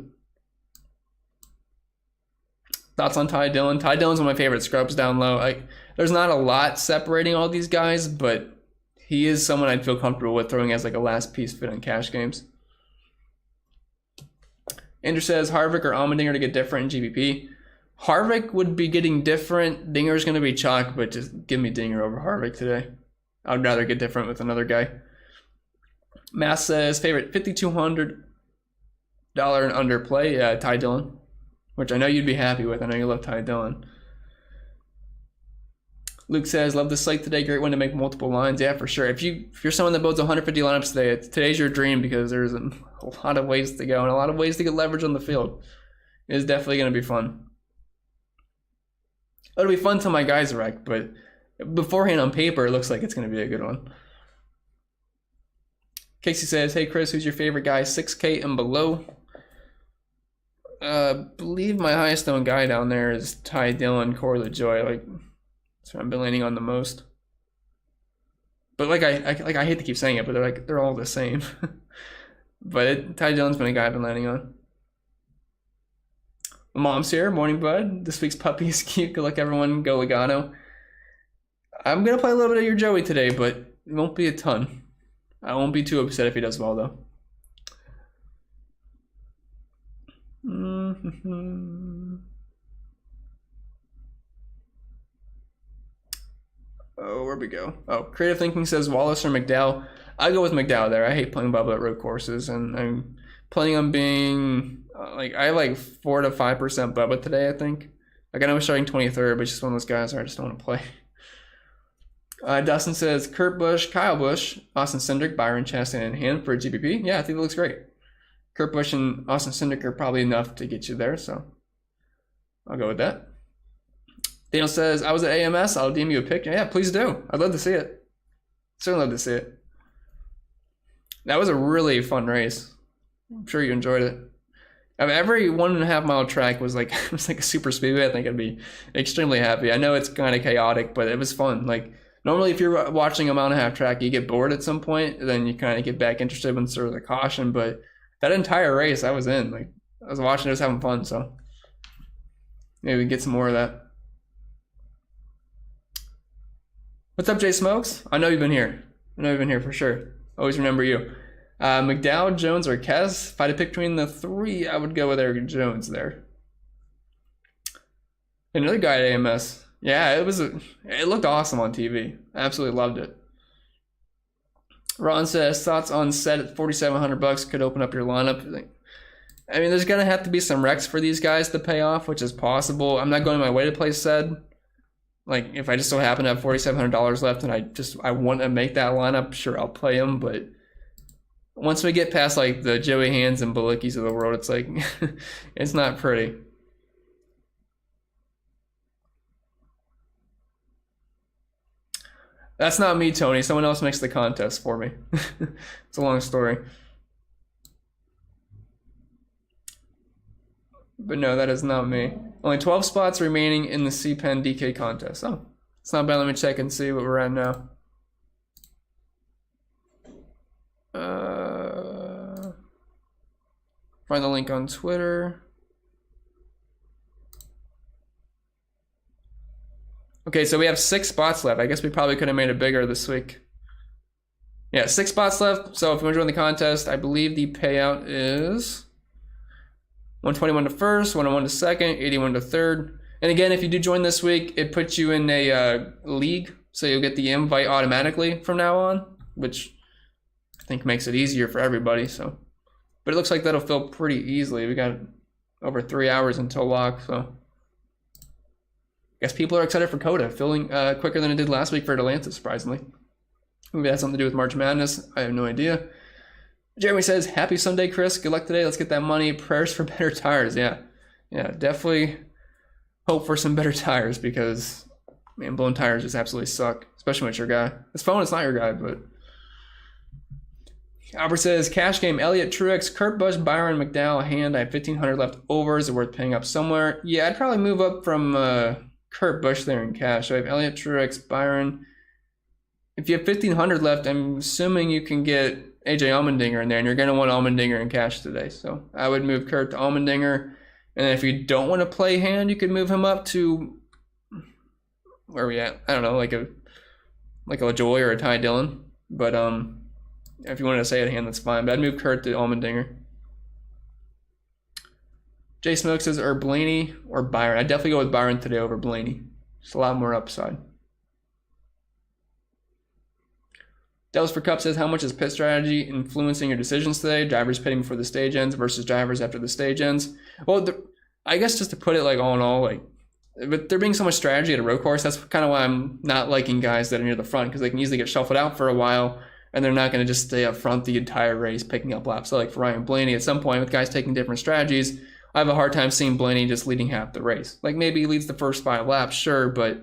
Thoughts on Ty Dillon? Ty Dillon's one of my favorite scrubs down low. There's not a lot separating all these guys, but he is someone I'd feel comfortable with throwing as like a last piece fit in cash games. Andrew says, Harvick or Allmendinger to get different in GPP. Harvick would be getting different. Dinger's going to be chalk, but just give me Dinger over Harvick today. I would rather get different with another guy. Mass says, favorite $5,200 and under play, Ty Dillon, which I know you'd be happy with. I know you love Ty Dillon. Luke says, love the slate today. Great one to make multiple lines. Yeah, for sure. If you're someone that builds 150 lineups today, today's your dream because there's a lot of ways to go and a lot of ways to get leverage on the field. It is definitely going to be fun. It'll be fun till my guys wreck, but beforehand on paper, it looks like it's going to be a good one. Casey says, hey, Chris, who's your favorite guy, 6K and below? believe my highest owned guy down there is Ty Dillon, Corey LaJoy. Like, that's what I've been landing on the most. But like I hate to keep saying it, but they're all the same. But Ty Dillon's been a guy I've been landing on. My mom's here. Morning, bud. This week's puppy is cute. Good luck, everyone. Go Logano. I'm gonna play a little bit of your Joey today, but it won't be a ton. I won't be too upset if he does well, though. Oh, where'd we go? Oh, Creative Thinking says Wallace or McDowell. I go with McDowell there. I hate playing Bubba at road courses, and I'm planning on being I like 4 to 5% Bubba today. I think. Like I know I'm starting 23rd, but it's just one of those guys where I just don't want to play. Dustin says Kurt Busch, Kyle Busch, Austin Cindric, Byron Chastain in hand for a GPP. Yeah, I think it looks great. Kurt Busch and Austin Cindric are probably enough to get you there, so I'll go with that. Daniel says, I was at AMS. I'll DM you a pic. Yeah, please do. I'd love to see it. Certainly love to see it. That was a really fun race. I'm sure you enjoyed it. I mean, every 1.5 mile track was like it was like a super speedway. I think I'd be extremely happy. I know it's kind of chaotic, but it was fun. Like normally, if you're watching a 1.5 mile track, you get bored at some point, and then you kind of get back interested when sort of the caution. But that entire race, I was in. Like I was watching, I was having fun. So maybe we can get some more of that. What's up, Jay Smokes? I know you've been here. I know you've been here for sure. Always remember you. McDowell, Jones, or Kez. If I had to pick between the three, I would go with Eric Jones there. Another guy at AMS. Yeah, it looked awesome on TV. Absolutely loved it. Ron says thoughts on set at $4,700 could open up your lineup. I mean, there's gonna have to be some wrecks for these guys to pay off, which is possible. I'm not going my way to play Sed. Like, if I just so happen to have $4,700 left and I want to make that lineup, sure, I'll play him. But once we get past, like, the Joey Hands and Balicki's of the world, it's like, it's not pretty. That's not me, Tony. Someone else makes the contest for me. It's a long story. But no, that is not me. Only 12 spots remaining in the C-Pen DK contest. Oh, it's not bad. Let me check and see what we're at now. Find the link on Twitter. Okay, so we have 6 spots left. I guess we probably could have made it bigger this week. Yeah, 6 spots left. So if you want to join the contest, I believe the payout is 121 to first, 101 to second, 81 to third. And again, if you do join this week, it puts you in a league, so you'll get the invite automatically from now on, which I think makes it easier for everybody. So, but it looks like that'll fill pretty easily. We got over 3 hours until lock, so I guess people are excited for COTA, filling quicker than it did last week for Atlanta, surprisingly. Maybe that has something to do with March Madness. I have no idea. Jeremy says, happy Sunday, Chris. Good luck today. Let's get that money. Prayers for better tires. Yeah, definitely hope for some better tires because, man, blown tires just absolutely suck, especially when it's your guy. It's fun when it's not your guy, but. Albert says, cash game, Elliot, Truex, Kurt Busch, Byron, McDowell, Hand. I have 1,500 left over. Is it worth paying up somewhere? Yeah, I'd probably move up from Kurt Busch there in cash. So I have Elliot, Truex, Byron. If you have 1,500 left, I'm assuming you can get AJ Allmendinger in there, and you're going to want Allmendinger in cash today. So I would move Kurt to Allmendinger. And if you don't want to play Hand, you could move him up to, where are we at? I don't know, like a LaJoy or a Ty Dillon. But if you wanted to say it Hand, that's fine. But I'd move Kurt to Allmendinger. Jay Smoke says, or Blaney or Byron. I'd definitely go with Byron today over Blaney. Just a lot more upside. Dallas for Cup says, how much is pit strategy influencing your decisions today? Drivers pitting before the stage ends versus drivers after the stage ends. Well, I guess just to put it like all in all, like, but there being so much strategy at a road course, that's kind of why I'm not liking guys that are near the front, because they can easily get shuffled out for a while, and they're not going to just stay up front the entire race picking up laps. So like for Ryan Blaney, at some point with guys taking different strategies, I have a hard time seeing Blaney just leading half the race. Like maybe he leads the first 5 laps, sure, but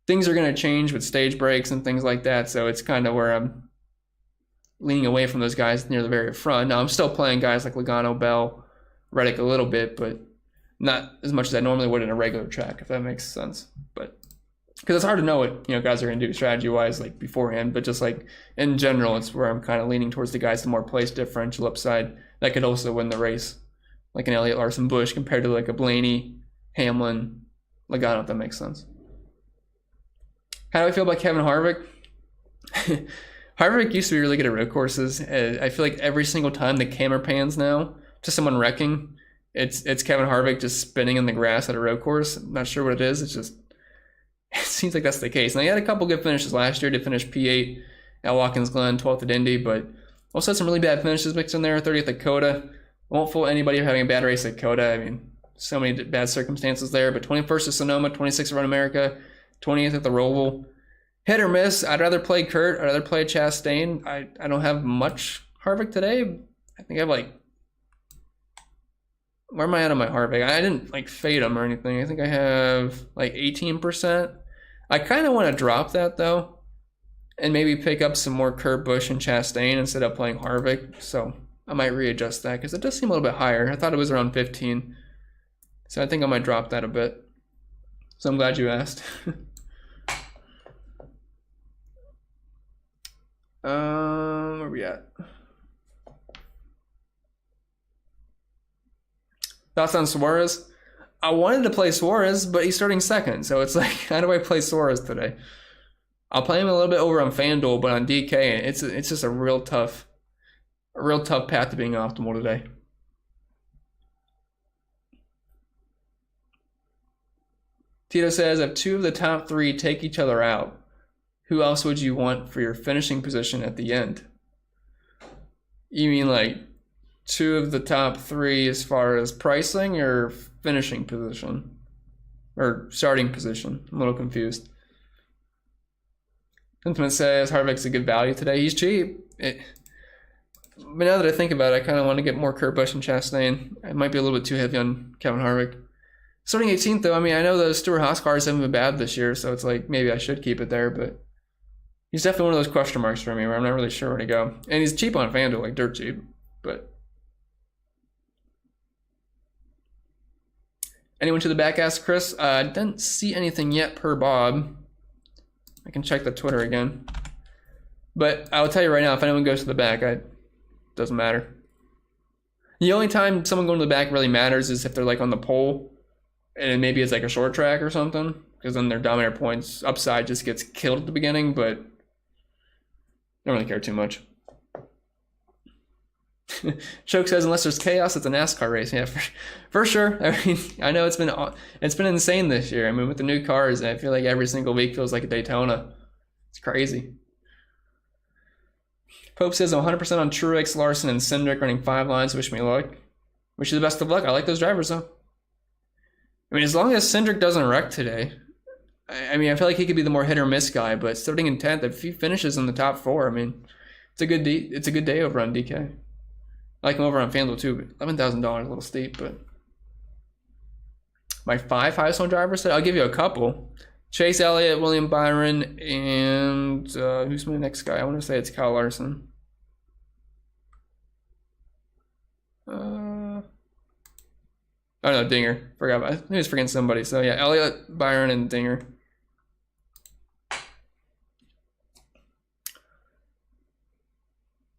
things are going to change with stage breaks and things like that. So it's kind of where I'm leaning away from those guys near the very front. Now, I'm still playing guys like Logano, Bell, Reddick a little bit, but Not as much as I normally would in a regular track, if that makes sense. But because it's hard to know what guys are going to do strategy-wise like beforehand, but just like in general, it's where I'm kind of leaning towards the guys with more place differential upside that could also win the race, like an Elliot, Larson, Busch, compared to like a Blaney, Hamlin, Logano, if that makes sense. How do I feel about Kevin Harvick? Harvick used to be really good at road courses. I feel like every single time the camera pans now to someone wrecking, it's Kevin Harvick just spinning in the grass at a road course. I'm not sure what it is. It seems like that's the case. Now, he had a couple good finishes last year to finish P8 at Watkins Glen, 12th at Indy, but also had some really bad finishes mixed in there, 30th at COTA. Won't fool anybody for having a bad race at COTA. I mean, so many bad circumstances there, but 21st at Sonoma, 26th at Road America, 20th at the Roval. Hit or miss. I'd rather play Kurt. I'd rather play Chastain. I don't have much Harvick today. I think I have like, where am I at on my Harvick? I didn't like fade him or anything. I think I have like 18%. I kind of want to drop that though, and maybe pick up some more Kurt Busch and Chastain instead of playing Harvick. So I might readjust that because it does seem a little bit higher. I thought it was around 15. So I think I might drop that a bit. So I'm glad you asked. Where are we at? Thoughts on Suarez? I wanted to play Suarez, but he's starting second. So it's like, how do I play Suarez today? I'll play him a little bit over on FanDuel, but on DK, it's just a real tough path to being optimal today. Tito says, if two of the top three take each other out, who else would you want for your finishing position at the end? You mean like two of the top three as far as pricing or finishing position? Or starting position? I'm a little confused. Sentiment says Harvick's a good value today. He's cheap. But now that I think about it, I kind of want to get more Kurt Busch and Chastain. I might be a little bit too heavy on Kevin Harvick. Starting 18th, though, I mean, I know the Stewart-Haas cars haven't been bad this year, so it's like maybe I should keep it there, but he's definitely one of those question marks for me where I'm not really sure where to go. And he's cheap on FanDuel, like dirt cheap, but... Anyone to the back, asked Chris. I didn't see anything yet per Bob. I can check the Twitter again. But I'll tell you right now, if anyone goes to the back, it doesn't matter. The only time someone going to the back really matters is if they're like on the pole, and maybe it's like a short track or something, because then their dominator points upside just gets killed at the beginning, but I don't really care too much. Choke says, unless there's chaos, it's a NASCAR race. Yeah, for sure. I mean, I know it's been insane this year. I mean, with the new cars, I feel like every single week feels like a Daytona. It's crazy. Pope says, I'm 100% on Truex, Larson, and Cindric running 5 lines. Wish me luck. Wish you the best of luck. I like those drivers, though. I mean, as long as Cindric doesn't wreck today, I mean, I feel like he could be the more hit or miss guy, but starting in 10th, if he finishes in the top 4, I mean, it's a good day over on DK. I like him over on FanDuel too, but $11,000, a little steep, but my 5 highest on drivers today, I'll give you a couple. Chase Elliott, William Byron, and who's my next guy? I want to say it's Kyle Larson. Oh no, Dinger. Forgot about it. I was forgetting somebody. So yeah, Elliot, Byron, and Dinger.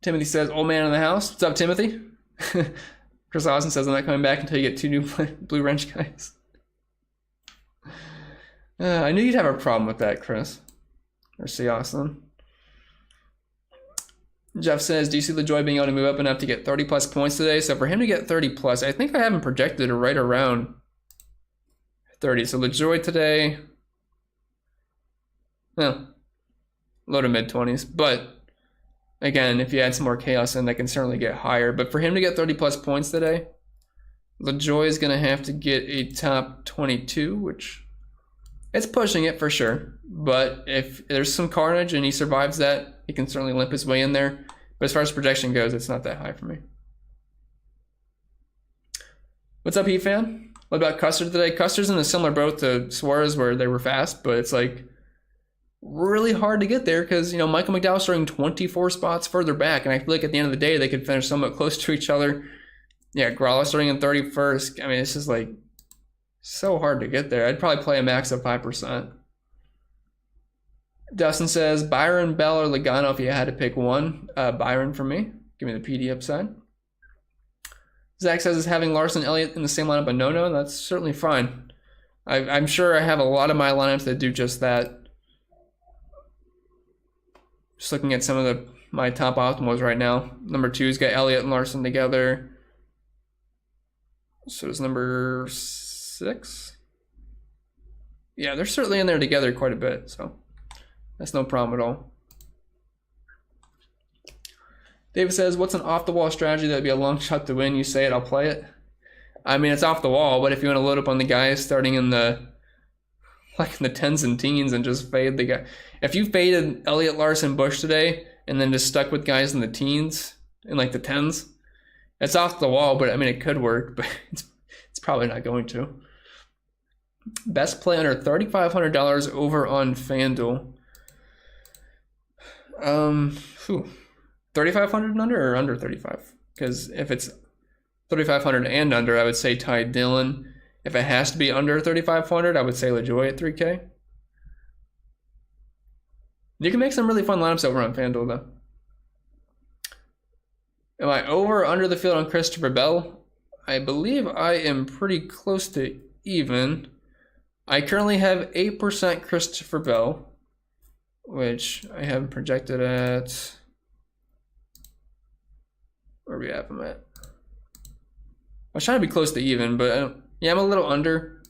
Timothy says, old man in the house. What's up, Timothy? Chris Austin says, I'm not coming back until you get 2 new blue wrench guys. I knew you'd have a problem with that, Chris. Or C. Austin. Jeff says, do you see LaJoy being able to move up enough to get 30 plus points today? So for him to get 30 plus, I think I have him projected right around 30. So LaJoy today, well, low to mid 20s. But again, if you add some more chaos in, that can certainly get higher. But for him to get 30 plus points today, LaJoy is going to have to get a top 22, which it's pushing it for sure. But if there's some carnage and he survives that, he can certainly limp his way in there. But as far as projection goes, it's not that high for me. What's up, Heat fan? What about Custer today? Custer's in a similar boat to Suarez where they were fast, but it's like really hard to get there because, you know, Michael McDowell's starting 24 spots further back. And I feel like at the end of the day, they could finish somewhat close to each other. Yeah, Gralla starting in 31st. I mean, it's just like So hard to get there. I'd probably play a max of 5%. Dustin says, Byron, Bell, or Logano if you had to pick one. Byron for me. Give me the PD upside. Zach says, is having Larson Elliott in the same lineup a no-no? That's certainly fine. I'm sure I have a lot of my lineups that do just that. Just looking at some of my top optimals right now. Number 2's got Elliott and Larson together. So is number 6. Yeah, they're certainly in there together quite a bit, so that's no problem at all. David says, what's an off-the-wall strategy that would be a long shot to win? You say it, I'll play it. I mean, it's off the wall, but if you want to load up on the guys starting in the 10s and teens and just fade the guy. If you faded Elliott, Larson, Busch today and then just stuck with guys in the teens in like the 10s, it's off the wall, but I mean, it could work, but it's probably not going to. Best play under $3,500 over on FanDuel. 3,500 and under or under 35? Because if it's 3,500 and under, I would say Ty Dillon. If it has to be under 3,500, I would say LaJoie at 3K. You can make some really fun lineups over on FanDuel, though. Am I over or under the field on Christopher Bell? I believe I am pretty close to even. I currently have 8% Christopher Bell, which I have projected at... Where do we have him at? I was trying to be close to even, but yeah, I'm a little under.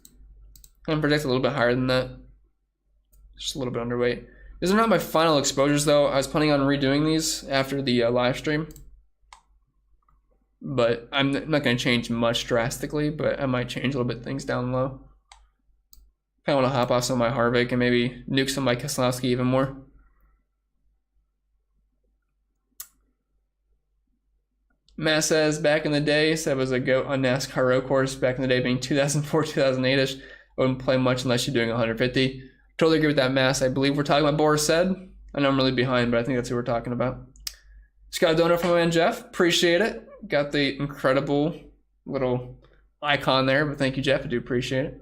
I'm projected a little bit higher than that. Just a little bit underweight. These are not my final exposures, though. I was planning on redoing these after the live stream. But I'm not going to change much drastically, but I might change a little bit things down low. Kind of want to hop off some of my Harvick and maybe nuke some of my Keselowski even more. Matt says, back in the day, said it was a GOAT on NASCAR road course, back in the day being 2004, 2008-ish. I wouldn't play much unless you're doing 150. Totally agree with that, Mass. I believe we're talking about Boris said. I know I'm really behind, but I think that's who we're talking about. Just got a donor from my man Jeff. Appreciate it. Got the incredible little icon there, but thank you, Jeff. I do appreciate it.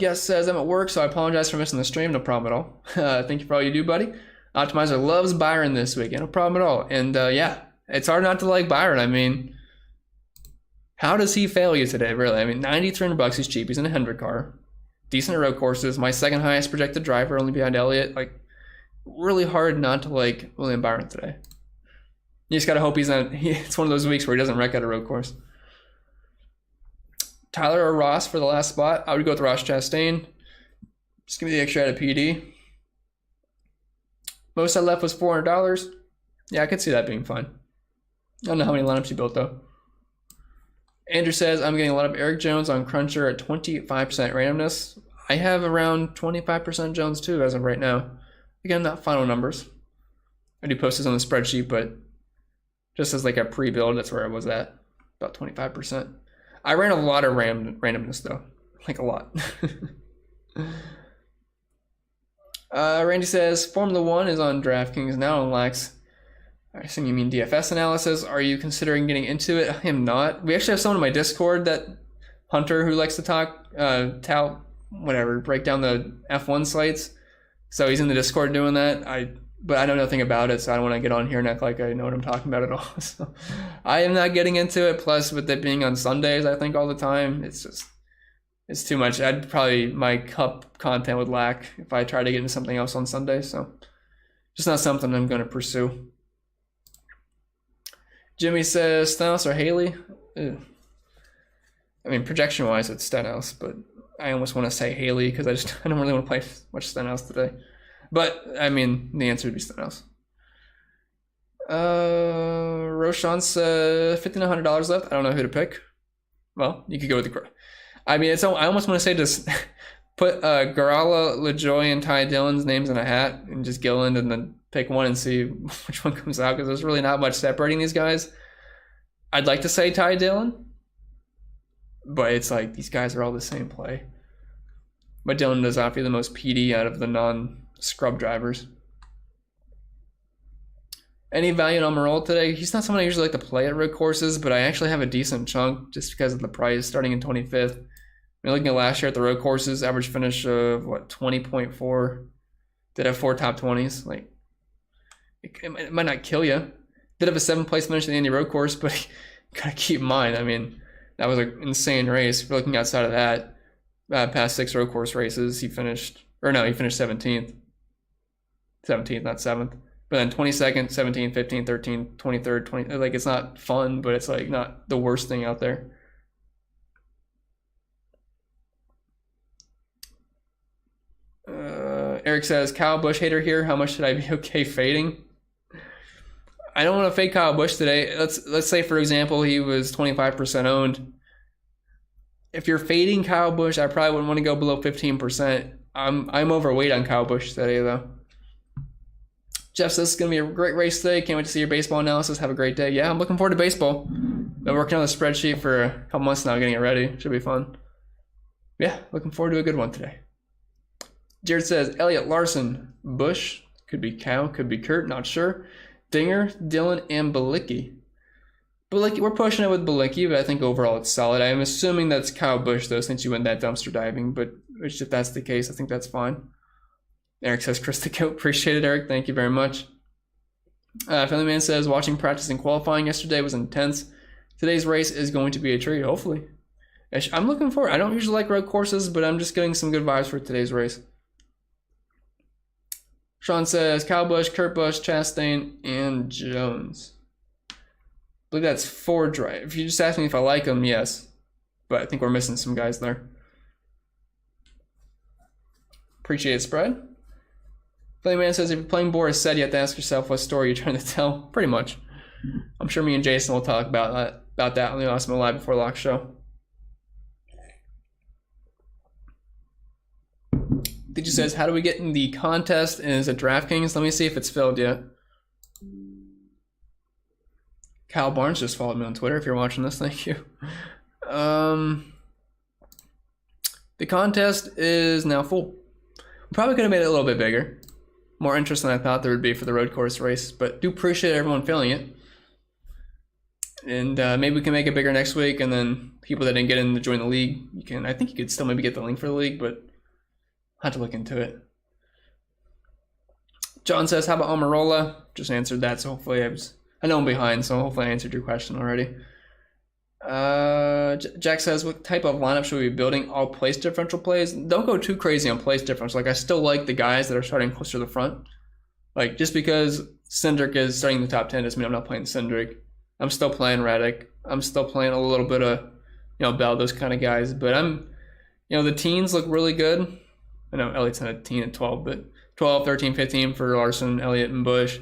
Yes, says I'm at work, so I apologize for missing the stream. No problem at all. Thank you for all you do, buddy. Optimizer loves Byron this week. No problem at all. And yeah, it's hard not to like Byron. I mean, how does he fail you today, really? I mean, $9,300 is cheap. He's in a Hendrick car. Decent road courses. My second highest projected driver, only behind Elliot. Like, really hard not to like William Byron today. You just got to hope he's not. It's one of those weeks where he doesn't wreck at a road course. Tyler or Ross for the last spot. I would go with Ross Chastain. Just give me the extra out of PD. Most I left was $400. Yeah, I could see that being fun. I don't know how many lineups you built, though. Andrew says, I'm getting a lot of Eric Jones on Cruncher at 25% randomness. I have around 25% Jones, too, as of right now. Again, not final numbers. I do post this on the spreadsheet, but just as like a pre-build, that's where I was at. About 25%. I ran a lot of randomness, though. Like, a lot. Randy says, Formula 1 is on DraftKings now and lacks, I assume you mean DFS analysis. Are you considering getting into it? I am not. We actually have someone in my Discord, that Hunter, who likes to talk, break down the F1 sites. So he's in the Discord doing that. But I know nothing about it, so I don't want to get on here and act like I know what I'm talking about at all. So I am not getting into it. Plus, with it being on Sundays, I think all the time, it's too much. My cup content would lack if I try to get into something else on Sunday. So just not something I'm going to pursue. Jimmy says Stenhouse or Haley. Ew. I mean, projection-wise, it's Stenhouse, but I almost want to say Haley because I don't really want to play much Stenhouse today. But, I mean, the answer would be Stenhouse. Roshan's $1,500 left. I don't know who to pick. Well, you could go with the... I mean, I almost want to say just put Garala, LaJoie, and Ty Dillon's names in a hat and just Gilliland and then pick one and see which one comes out because there's really not much separating these guys. I'd like to say Ty Dillon, but it's like these guys are all the same play. But Dillon does not feel the most PD out of the non-scrub drivers. Any value on Almirola today? He's not someone I usually like to play at road courses, but I actually have a decent chunk just because of the price starting in 25th. Looking at last year at the road courses, average finish of 20.4. Did have 4 top 20s. Like, it might not kill you. Did have a 7th place finish in the Indy road course, but you gotta keep in mind, I mean, that was an insane race. If you're looking outside of that, past 6 road course races, he finished 17th. 17th, not 7th. But then 22nd, 17th, 15th, 13th, 23rd, 20. Like, it's not fun, but it's like not the worst thing out there. Eric says, Kyle Busch hater here. How much should I be okay fading? I don't want to fade Kyle Busch today. Let's say, for example, he was 25% owned. If you're fading Kyle Busch, I probably wouldn't want to go below 15%. I'm overweight on Kyle Busch today, though. Jeff says it's going to be a great race today. Can't wait to see your baseball analysis. Have a great day. Yeah, I'm looking forward to baseball. Been working on the spreadsheet for a couple months now, getting it ready. Should be fun. Yeah, looking forward to a good one today. Jared says, Elliot, Larson, Busch, could be Cal, could be Kurt, not sure. Dinger, Dylan, and Balicki. Balicki, we're pushing it with Balicki, but I think overall it's solid. I am assuming that's Kyle Busch, though, since you went that dumpster diving, but if that's the case, I think that's fine. Eric says, Chris the Goat. Appreciate it, Eric. Thank you very much. Family Man says, watching practice and qualifying yesterday was intense. Today's race is going to be a treat, hopefully. I'm looking forward. I don't usually like road courses, but I'm just getting some good vibes for today's race. Sean says, Kyle Busch, Kurt Busch, Chastain, and Jones. I believe that's 4 drive. If you just ask me if I like them, yes. But I think we're missing some guys there. Appreciate it, spread. Playman says, if you're playing Boris said, you have to ask yourself what story you're trying to tell. Pretty much. I'm sure me and Jason will talk about that on the Awesome Live Before Lock show. DJ says, how do we get in the contest? And is it DraftKings? Let me see if it's filled yet. Kyle Barnes just followed me on Twitter. If you're watching this, thank you. The contest is now full. Probably could have made it a little bit bigger. More interest than I thought there would be for the road course race, but do appreciate everyone filling it. And maybe we can make it bigger next week, and then people that didn't get in to join the league, I think you could still maybe get the link for the league, but I'll have to look into it. John says, how about Almirola? Just answered that, so hopefully I know I'm behind, so hopefully I answered your question already. Jack says, what type of lineup should we be building? All place differential plays? Don't go too crazy on place differential. Like, I still like the guys that are starting closer to the front. Like, just because Cindric is starting in the top 10 doesn't mean I'm not playing Cindric. I'm still playing Reddick. I'm still playing a little bit of, Bell, those kind of guys. But the teens look really good. I know Elliott's not a teen at 12, but 12, 13, 15 for Larson, Elliott, and Busch.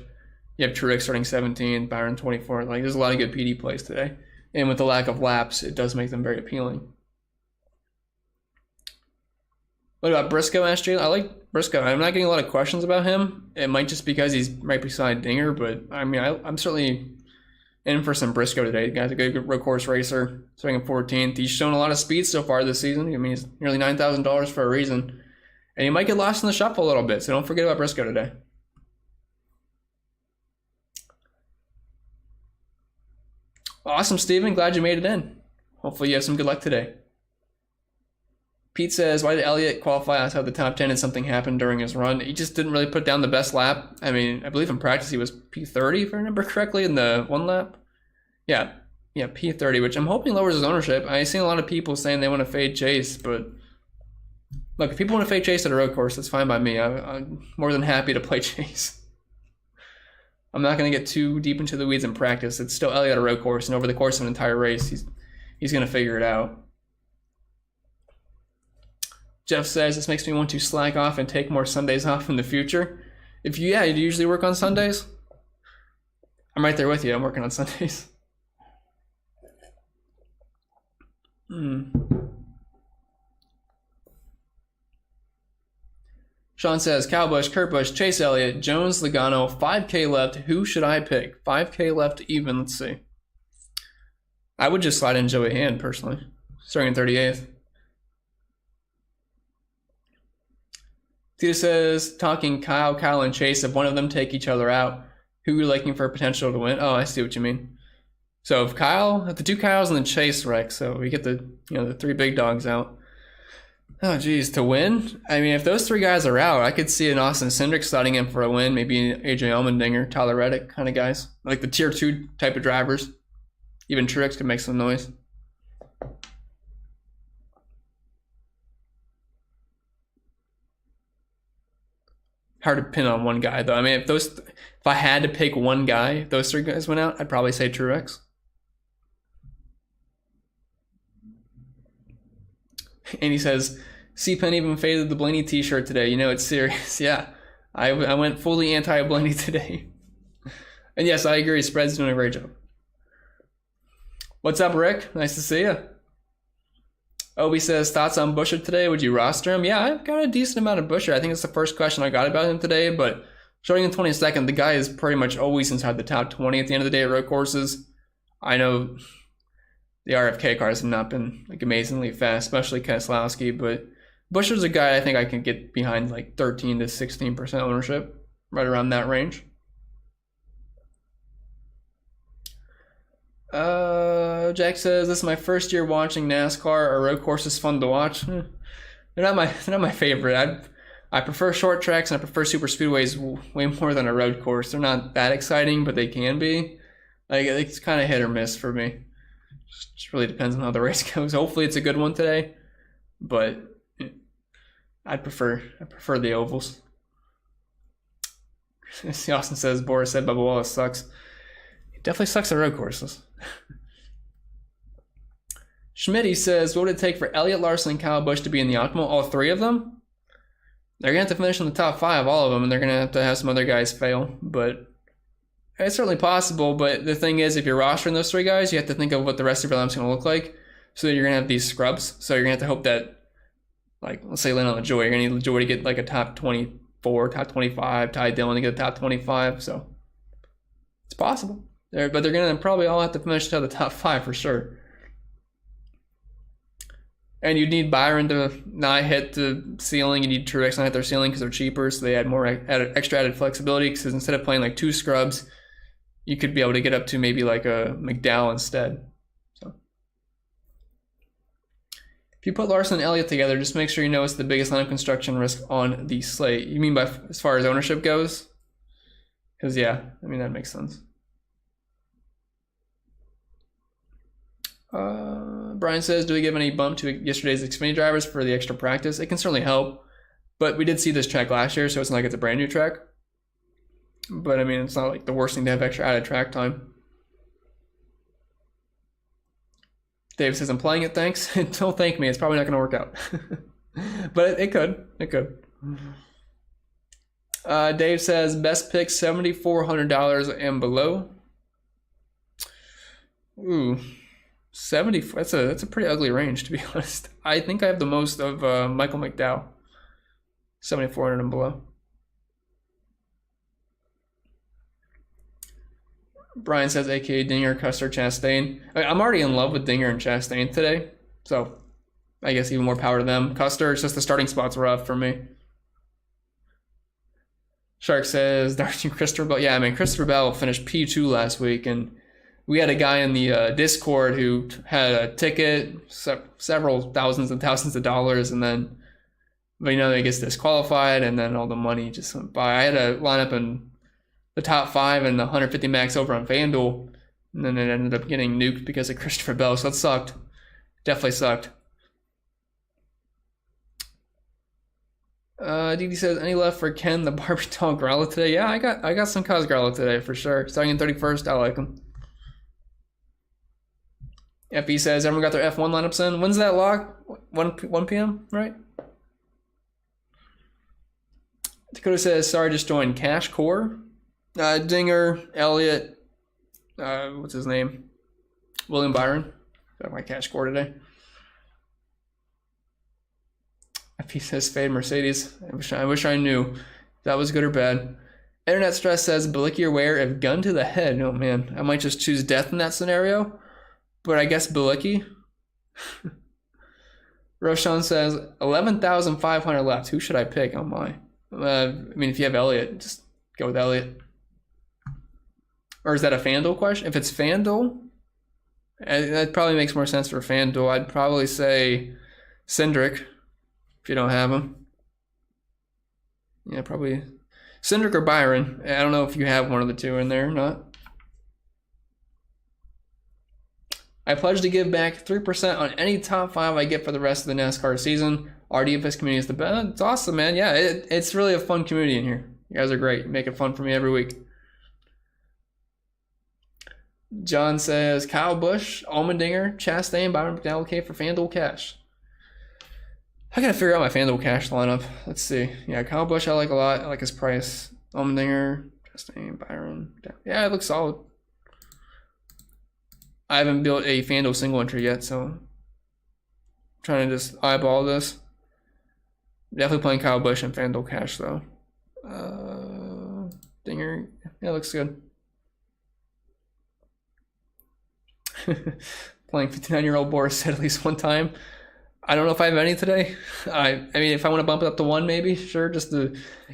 You have Truex starting 17, Byron 24. Like, there's a lot of good PD plays today. And with the lack of laps, it does make them very appealing. What about Briscoe, asked Jay? I like Briscoe. I'm not getting a lot of questions about him. It might just because he's right beside Dinger, but I'm certainly in for some Briscoe today. The guy's a good road course racer, starting in 14th. He's shown a lot of speed so far this season. He's nearly $9,000 for a reason. And he might get lost in the shuffle a little bit, so don't forget about Briscoe today. Awesome, Steven. Glad you made it in. Hopefully you have some good luck today. Pete says, why did Elliott qualify outside the top 10 and something happened during his run? He just didn't really put down the best lap. I believe in practice he was P30, if I remember correctly, in the one lap. Yeah, P30, which I'm hoping lowers his ownership. I've seen a lot of people saying they want to fade Chase, but look, if people want to fade Chase at a road course, that's fine by me. I'm more than happy to play Chase. I'm not going to get too deep into the weeds in practice. It's still Elliott at a road course, and over the course of an entire race, he's going to figure it out. Jeff says, this makes me want to slack off and take more Sundays off in the future. Do you usually work on Sundays? I'm right there with you. I'm working on Sundays. Sean says, Kyle Busch, Kurt Busch, Chase Elliott, Jones, Logano, 5K left. Who should I pick? 5K left even. Let's see. I would just slide in Joey Hand, personally. Starting in 38th. Tita says, talking Kyle, and Chase, if one of them take each other out, Who you're liking for potential to win? Oh, I see what you mean. So if the two Kyles and the Chase wreck, so we get the the three big dogs out. Oh geez, to win? I mean, if those three guys are out, I could see an Austin Cindric sliding in for a win, maybe an AJ Allmendinger, Tyler Reddick kind of guys, like the tier 2 type of drivers. Even Truex could make some noise. Hard to pin on one guy though. I mean, if I had to pick one guy, if those three guys went out, I'd probably say Truex. And he says, C-Pen even faded the Blaney t-shirt today. You know it's serious. Yeah, I went fully anti-Blaney today. And yes, I agree. Spread's doing a great job. What's up, Rick? Nice to see you. Obi says, thoughts on Buescher today? Would you roster him? Yeah, I've got a decent amount of Buescher. I think it's the first question I got about him today, but showing in 22nd, the guy is pretty much always inside the top 20 at the end of the day at road courses. I know the RFK cars have not been like amazingly fast, especially Keselowski, but Buescher's a guy I think I can get behind like 13 to 16% ownership, right around that range. Jack says, this is my first year watching NASCAR. Are road courses fun to watch? They're not my favorite. I prefer short tracks and I prefer super speedways way more than a road course. They're not that exciting, but they can be. Like, it's kind of hit or miss for me. Just really depends on how the race goes. Hopefully it's a good one today, but I prefer the ovals. Austin says, Boris said Bubba Wallace sucks. He definitely sucks at road courses. Schmitty says, what would it take for Elliot, Larson, and Kyle Busch to be in the optimal? All three of them? They're going to have to finish in the top 5, all of them, and they're going to have some other guys fail. But it's certainly possible. But the thing is, if you're rostering those three guys, you have to think of what the rest of your lineup's going to look like. So you're going to have these scrubs. So you're going to have to hope that, like, let's say Lando LaJoy, you're going to need LaJoy to get like a top 24, top 25, Ty Dillon to get a top 25. So it's possible. But they're going to probably all have to finish to the top 5 for sure. And you need Byron to not hit the ceiling. You need Truex not hit their ceiling because they're cheaper, so they add more extra added flexibility. Because instead of playing like 2 scrubs, you could be able to get up to maybe like a McDowell instead. So if you put Larson and Elliott together, just make sure you know it's the biggest lineup construction risk on the slate. You mean by as far as ownership goes? Because yeah, I mean that makes sense. Brian says, do we give any bump to yesterday's Xfinity drivers for the extra practice? It can certainly help, but we did see this track last year, so it's not like it's a brand new track. But I mean, it's not like the worst thing to have extra added track time. Dave says, I'm playing it, thanks. Don't thank me, it's probably not going to work out. But it could. It could. Dave says, best pick $7,400 and below. Ooh. 70, that's a pretty ugly range, to be honest. I think I have the most of Michael McDowell. 7,400 and below. Brian says, aka Dinger, Custer, Chastain. I'm already in love with Dinger and Chastain today, so I guess even more power to them. Custer, it's just the starting spot's rough for me. Shark says, darn you, Christopher Bell. Yeah, I mean, Christopher Bell finished P2 last week, and we had a guy in the Discord who had a ticket, several thousands and thousands of dollars, and then, but he gets disqualified, and then all the money just went by. I had a lineup in the top 5 and the 150 max over on FanDuel, and then it ended up getting nuked because of Christopher Bell, so it sucked. Definitely sucked. Didi says, any left for Ken the Barbertall Growler today? Yeah, I got some Cos Growler today for sure. Starting in 31st, I like him. FE says, everyone got their F1 lineups in. When's that lock? 1 p.m., right? Dakota says, sorry, just joined Cash Core. Dinger, Elliot, what's his name? William Byron. Got my Cash Core today. FE says, fade Mercedes. I wish I knew if that was good or bad. Internet Stress says, Bilicki or Ware if gun to the head. Oh, man. I might just choose death in that scenario. But I guess Bilicki. Roshan says, 11,500 left. Who should I pick? Oh, my. I mean, if you have Elliot, just go with Elliot. Or is that a FanDuel question? If it's FanDuel, that probably makes more sense for FanDuel. I'd probably say Cindric, if you don't have him. Yeah, probably Cindric or Byron. I don't know if you have one of the two in there or not. I pledge to give back 3% on any top 5 I get for the rest of the NASCAR season. Our DFS community is the best. It's awesome, man. Yeah, it's really a fun community in here. You guys are great. Make it fun for me every week. John says, Kyle Busch, Allmendinger, Chastain, Byron McDowell, K for FanDuel Cash. I gotta figure out my FanDuel Cash lineup. Let's see. Yeah, Kyle Busch I like a lot. I like his price. Allmendinger, Chastain, Byron. Yeah, it looks solid. I haven't built a FanDuel single entry yet, so I'm trying to just eyeball this. Definitely playing Kyle Busch and FanDuel Cash though. Dinger, yeah, looks good. Playing 59-year-old Boris said at least one time. I don't know if I have any today. I mean, if I want to bump it up to 1, maybe, sure, just to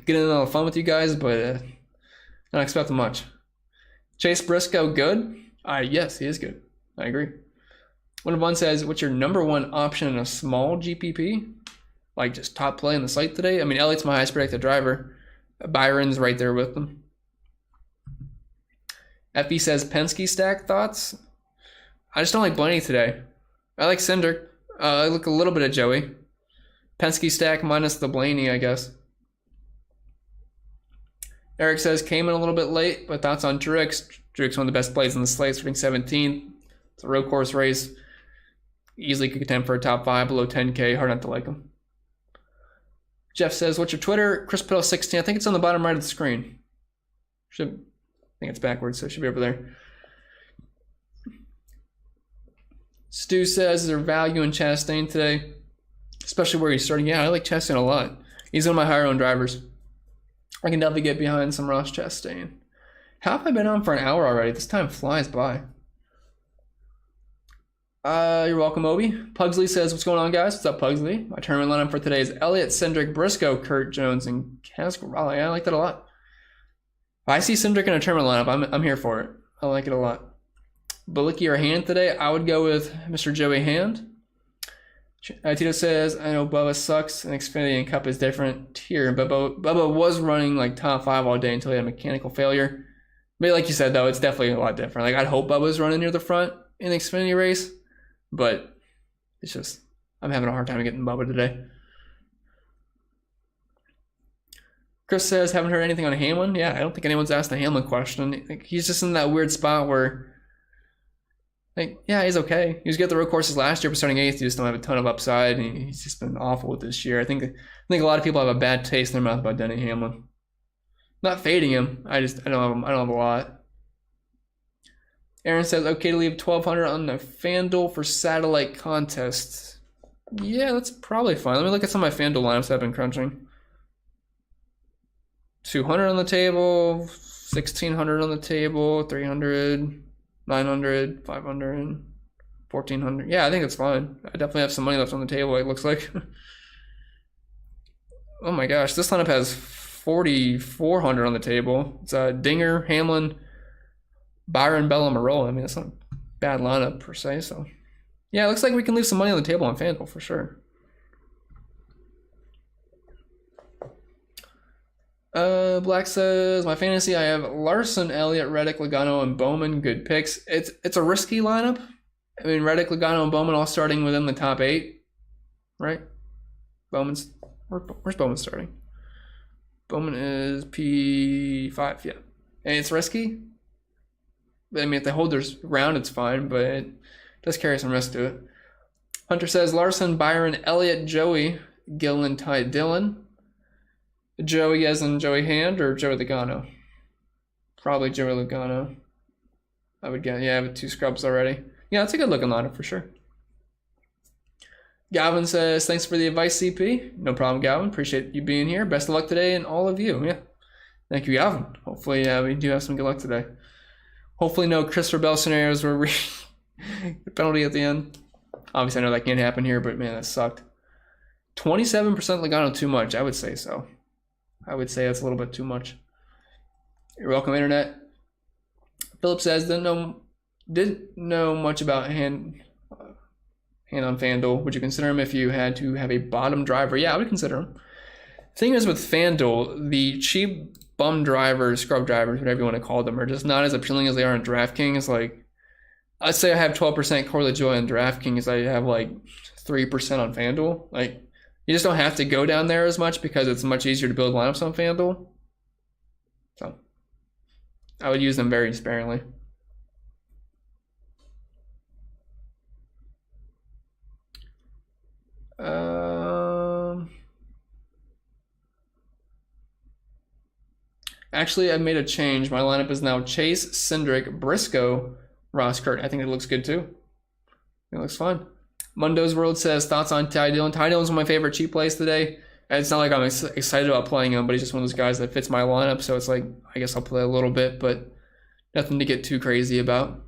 get in a little fun with you guys, but I don't expect much. Chase Briscoe, good? Yes, he is good. I agree. One says, what's your number 1 option in a small GPP? Like just top play in the slate today? I mean, Elliott's my highest predicted driver. Byron's right there with them. Effie says, Penske stack thoughts? I just don't like Blaney today. I like Cindric. I look a little bit at Joey. Penske stack minus the Blaney, I guess. Eric says, came in a little bit late, but thoughts on Truex. Truex one of the best plays in the slate, starting 17th. It's a road course race. Easily could contend for a top 5, below 10K. Hard not to like him. Jeff says, what's your Twitter? Chris Pennell 16. I think it's on the bottom right of the screen. I think it's backwards, so it should be over there. Stu says, is there value in Chastain today? Especially where he's starting. Yeah, I like Chastain a lot. He's one of my higher owned drivers. I can definitely get behind some Ross Chastain. How have I been on for an hour already? This time flies by. You're welcome, Obi. Pugsley says, what's going on, guys? What's up, Pugsley? My tournament lineup for today is Elliot, Cindric, Briscoe, Kurt Jones, and Casco Raleigh. I like that a lot. If I see Cindric in a tournament lineup, I'm here for it. I like it a lot. Balicki or Hand today? I would go with Mr. Joey Hand. Tito says, I know Bubba sucks and Xfinity and Cup is different tier. Bubba was running like top 5 all day until he had a mechanical failure. But like you said, though, it's definitely a lot different. Like, I'd hope Bubba's running near the front in the Xfinity race. But it's just, I'm having a hard time getting Bubba today. Chris says, haven't heard anything on Hamlin. Yeah, I don't think anyone's asked the Hamlin question. Like, he's just in that weird spot where, like, yeah, he's okay. He was good at the road courses last year, but starting 8th, he just don't have a ton of upside. And he's just been awful with this year. I think a lot of people have a bad taste in their mouth about Denny Hamlin. Not fading him. I don't have a lot. Aaron says, okay to leave 1,200 on the FanDuel for satellite contests. Yeah, that's probably fine. Let me look at some of my FanDuel lineups I've been crunching. 200 on the table, 1,600 on the table, 300, 900, 500, 1,400. Yeah, I think it's fine. I definitely have some money left on the table, it looks like. Oh my gosh, this lineup has 4,400 on the table. It's Dinger, Hamlin, Byron, Bell, and Marola. I mean, it's not a bad lineup per se. So, yeah, it looks like we can leave some money on the table on FanDuel for sure. Black says, my fantasy, I have Larson, Elliott, Reddick, Logano, and Bowman. Good picks. It's a risky lineup. I mean, Reddick, Logano, and Bowman all starting within the top 8, right? Where's Bowman starting? Bowman is P5, yeah. And it's risky. I mean, if they hold their ground, it's fine, but it does carry some risk to it. Hunter says, Larson, Byron, Elliott, Joey, Gillen, Ty, Dillon. Joey as in Joey Hand or Joey Logano? Probably Joey Logano. I would get, yeah, I have 2 scrubs already. Yeah, it's a good looking lineup for sure. Gavin says, thanks for the advice, CP. No problem, Gavin. Appreciate you being here. Best of luck today and all of you. Yeah. Thank you, Gavin. Hopefully we do have some good luck today. Hopefully no Christopher Bell scenarios where we the penalty at the end. Obviously I know that can't happen here, but man, that sucked. 27% Logano too much. I would say so. I would say that's a little bit too much. You're welcome, Internet. Philip says, didn't know much about hand on FanDuel. Would you consider him if you had to have a bottom driver? Yeah, I would consider him. Thing is with FanDuel, the cheap bum drivers, scrub drivers, whatever you want to call them, are just not as appealing as they are in DraftKings. Like, I'd say I have 12% Corley Joy on DraftKings. I have like 3% on FanDuel. Like, you just don't have to go down there as much because it's much easier to build lineups on FanDuel. So, I would use them very sparingly. Actually, I made a change. My lineup is now Chase, Cindric, Briscoe, Ross Kurt. I think it looks good too. It looks fine. Mundo's World says, thoughts on Ty Dillon? Ty Dillon's one of my favorite cheap plays today. And it's not like I'm excited about playing him, but he's just one of those guys that fits my lineup. So it's like, I guess I'll play a little bit, but nothing to get too crazy about.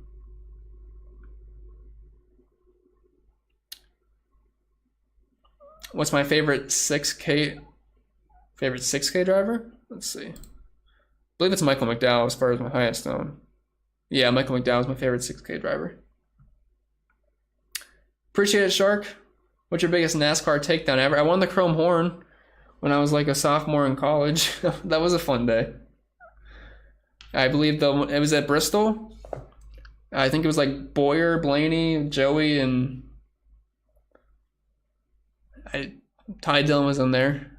What's my favorite 6K driver? Let's see. I believe it's Michael McDowell as far as my highest own. Yeah, Michael McDowell is my favorite 6K driver. Appreciate it, Shark. What's your biggest NASCAR takedown ever? I won the Chrome Horn when I was like a sophomore in college. That was a fun day. I believe it was at Bristol. I think it was like Boyer, Blaney, Joey, and Ty Dillon was in there.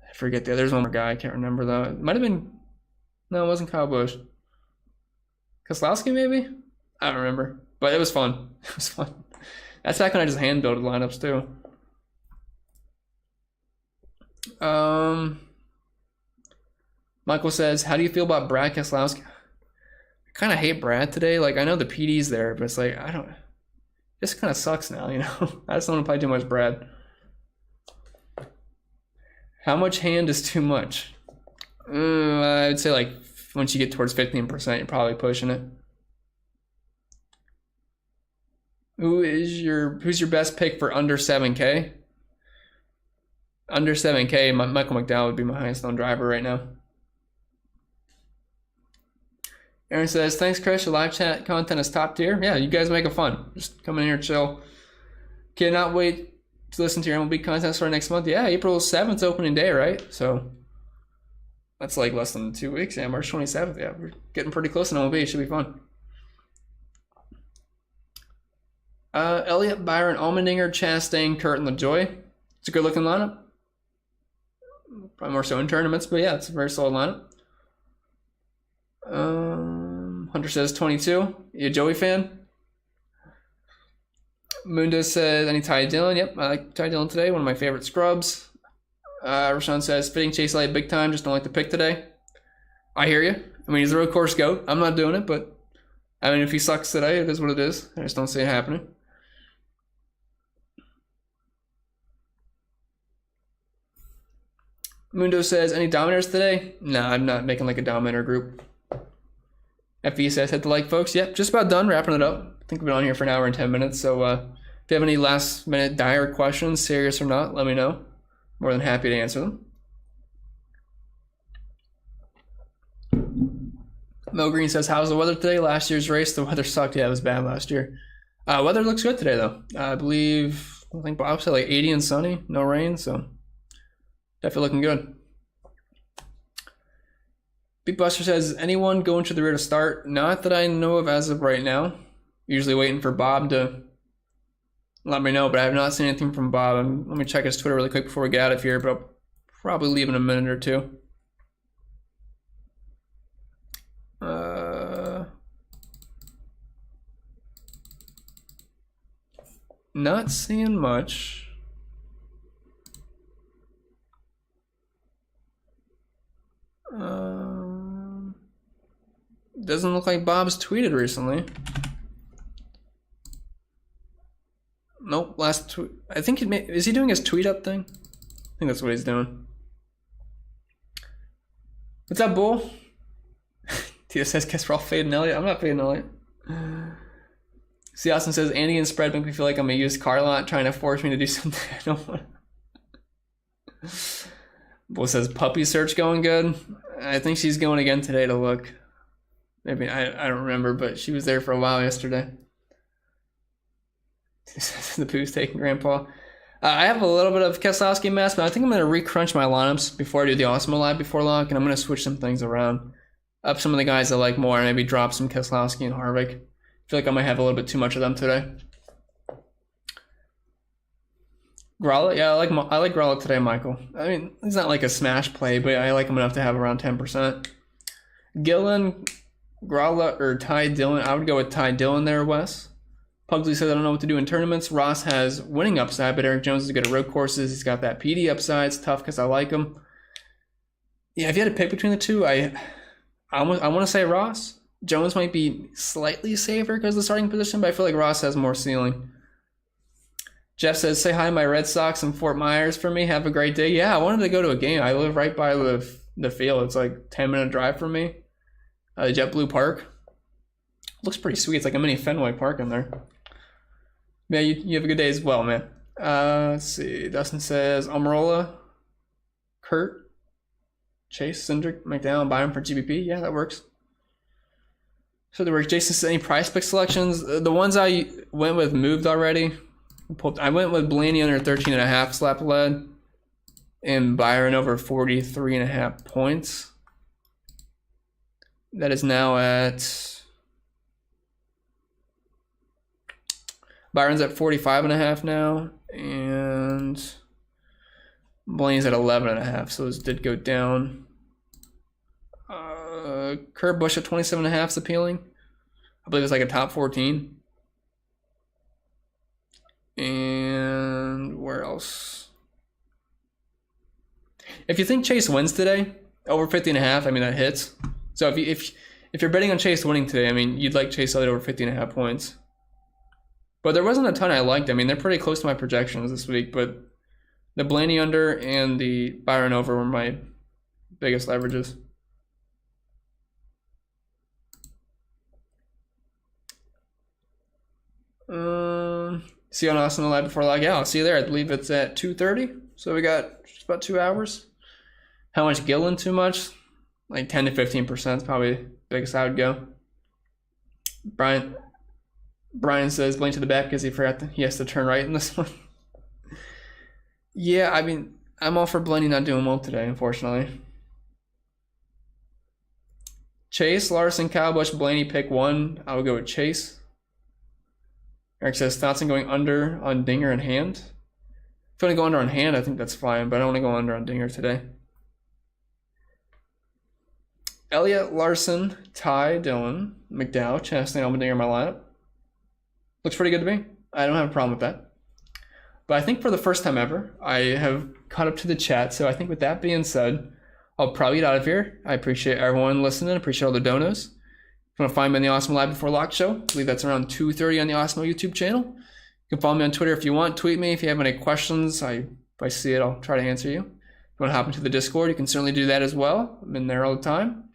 I forget there's one more guy. I can't remember though. It might have been. No, it wasn't Kyle Busch. Keselowski, maybe? I don't remember. But it was fun. It was fun. That's back when I just hand built lineups too. Michael says, how do you feel about Brad Keselowski? I kind of hate Brad today. Like, I know the PD's there, but it's like, it just kind of sucks now, you know? I just don't want to play too much Brad. How much hand is too much? I'd say like once you get towards 15%, you're probably pushing it. Who's your best pick for under 7K? Under 7K, Michael McDowell would be my highest owned driver right now. Aaron says, thanks, Chris. Your live chat content is top tier. Yeah, you guys make it fun. Just come in here, chill. Cannot wait to listen to your MLB content for next month. Yeah, April 7th opening day, right? So that's like less than 2 weeks. Yeah, March 27th. Yeah, we're getting pretty close to MLB. It should be fun. Elliot, Byron, Allmendinger, Chastain, Kurt, and LaJoy. It's a good looking lineup. Probably more so in tournaments, but yeah, it's a very solid lineup. Hunter says 22. You a Joey fan? Mundo says, any Ty Dillon? Yep, I like Ty Dillon today. One of my favorite scrubs. Rashawn says, fitting Chase Elliott big time, just don't like the pick today. I hear you. I mean, he's a road course goat. I'm not doing it, but I mean, if he sucks today, it is what it is. I just don't see it happening. Mundo says, any dominators today? Nah, I'm not making like a dominator group. FV says, hit the like, folks. Yep, just about done wrapping it up. I think we've been on here for an hour and 10 minutes. So if you have any last minute dire questions, serious or not, let me know. More than happy to answer them. Mo Green says, how's the weather today? Last year's race, the weather sucked. Yeah, it was bad last year. Weather looks good today, though. I think Bob said like 80 and sunny, no rain, so definitely looking good. Beatbuster says, anyone going to the rear to start? Not that I know of as of right now. Usually waiting for Bob to let me know, but I have not seen anything from Bob. Let me check his Twitter really quick before we get out of here, but I'll probably leave in a minute or two. Not seeing much. Doesn't look like Bob's tweeted recently. Nope, last tweet. I think is he doing his tweet up thing? I think that's what he's doing. What's up, Bull? Tito says, guess we're all fading Elliot. I'm not fading Elliot. See, Austin says, Andy and spread make me feel like I'm a used car lot trying to force me to do something I don't want. Bull says, puppy search going good. I think she's going again today to look. Maybe I don't remember, but she was there for a while yesterday. The poo's taking Grandpa. I have a little bit of Keselowski mess, but I think I'm going to re-crunch my lineups before I do the Awesome Live before lock, and I'm going to switch some things around. Up some of the guys I like more, and maybe drop some Keselowski and Harvick. I feel like I might have a little bit too much of them today. Gralla, yeah, I like Gralla today, Michael. I mean, he's not like a smash play, but I like him enough to have around 10%. Gillen, Gralla, or Ty Dillon. I would go with Ty Dillon there, Wes. Pugsley says, I don't know what to do in tournaments. Ross has winning upside, but Eric Jones is good at road courses. He's got that PD upside. It's tough because I like him. Yeah, if you had to pick between the two, I want to say Ross. Jones might be slightly safer because of the starting position, but I feel like Ross has more ceiling. Jeff says, say hi to my Red Sox in Fort Myers for me. Have a great day. Yeah, I wanted to go to a game. I live right by the field. It's like a 10-minute drive from me. JetBlue Park. Looks pretty sweet. It's like a mini Fenway Park in there. Yeah, you have a good day as well, man. Let's see. Dustin says, Almirola, Kurt, Chase, Cindric, McDowell, Byron for GBP. Yeah, that works. So that works. Jason says, any price pick selections? The ones I went with moved already. I went with Blaney under 13.5 slap lead and Byron over 43.5 points. That is now at... Byron's at 45.5 now, and Blaney's at 11.5, so those did go down. Kurt Busch at 27.5 is appealing. I believe it's like a top 14. And where else? If you think Chase wins today, over 50.5, I mean, that hits. So if you're betting on Chase winning today, I mean, you'd like Chase Elliott over 50.5 points. But there wasn't a ton I liked. I mean, they're pretty close to my projections this week, but the Blaney under and the Byron over were my biggest leverages. See you on Austin Live before log. Yeah, I'll see you there. I believe it's at 2:30. So we got just about 2 hours. How much Gillen? Too much? Like 10 to 15% is probably the biggest I would go. Brian says blink to the back because he forgot that he has to turn right in this one. Yeah, I mean, I'm all for Blaney not doing well today, unfortunately. Chase, Larson, Kyle Busch, Blaney, pick one. I would go with Chase. Eric says Stotson going under on Dinger and Hand. If you want to go under on Hand, I think that's fine, but I don't want to go under on Dinger today. Elliot, Larson, Ty, Dillon, McDowell, Chastain, Allmendinger in my lineup. Looks pretty good to me. I don't have a problem with that. But I think for the first time ever, I have caught up to the chat. So I think with that being said, I'll probably get out of here. I appreciate everyone listening. I appreciate all the donos. If you want to find me on the Awesome Live Before Lock show, I believe that's around 2:30 on the Awesome YouTube channel. You can follow me on Twitter if you want. Tweet me if you have any questions. If I see it, I'll try to answer you. If you want to hop into the Discord, you can certainly do that as well. I'm in there all the time.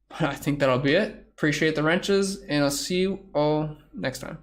But I think that'll be it. Appreciate the wrenches, and I'll see you all next time.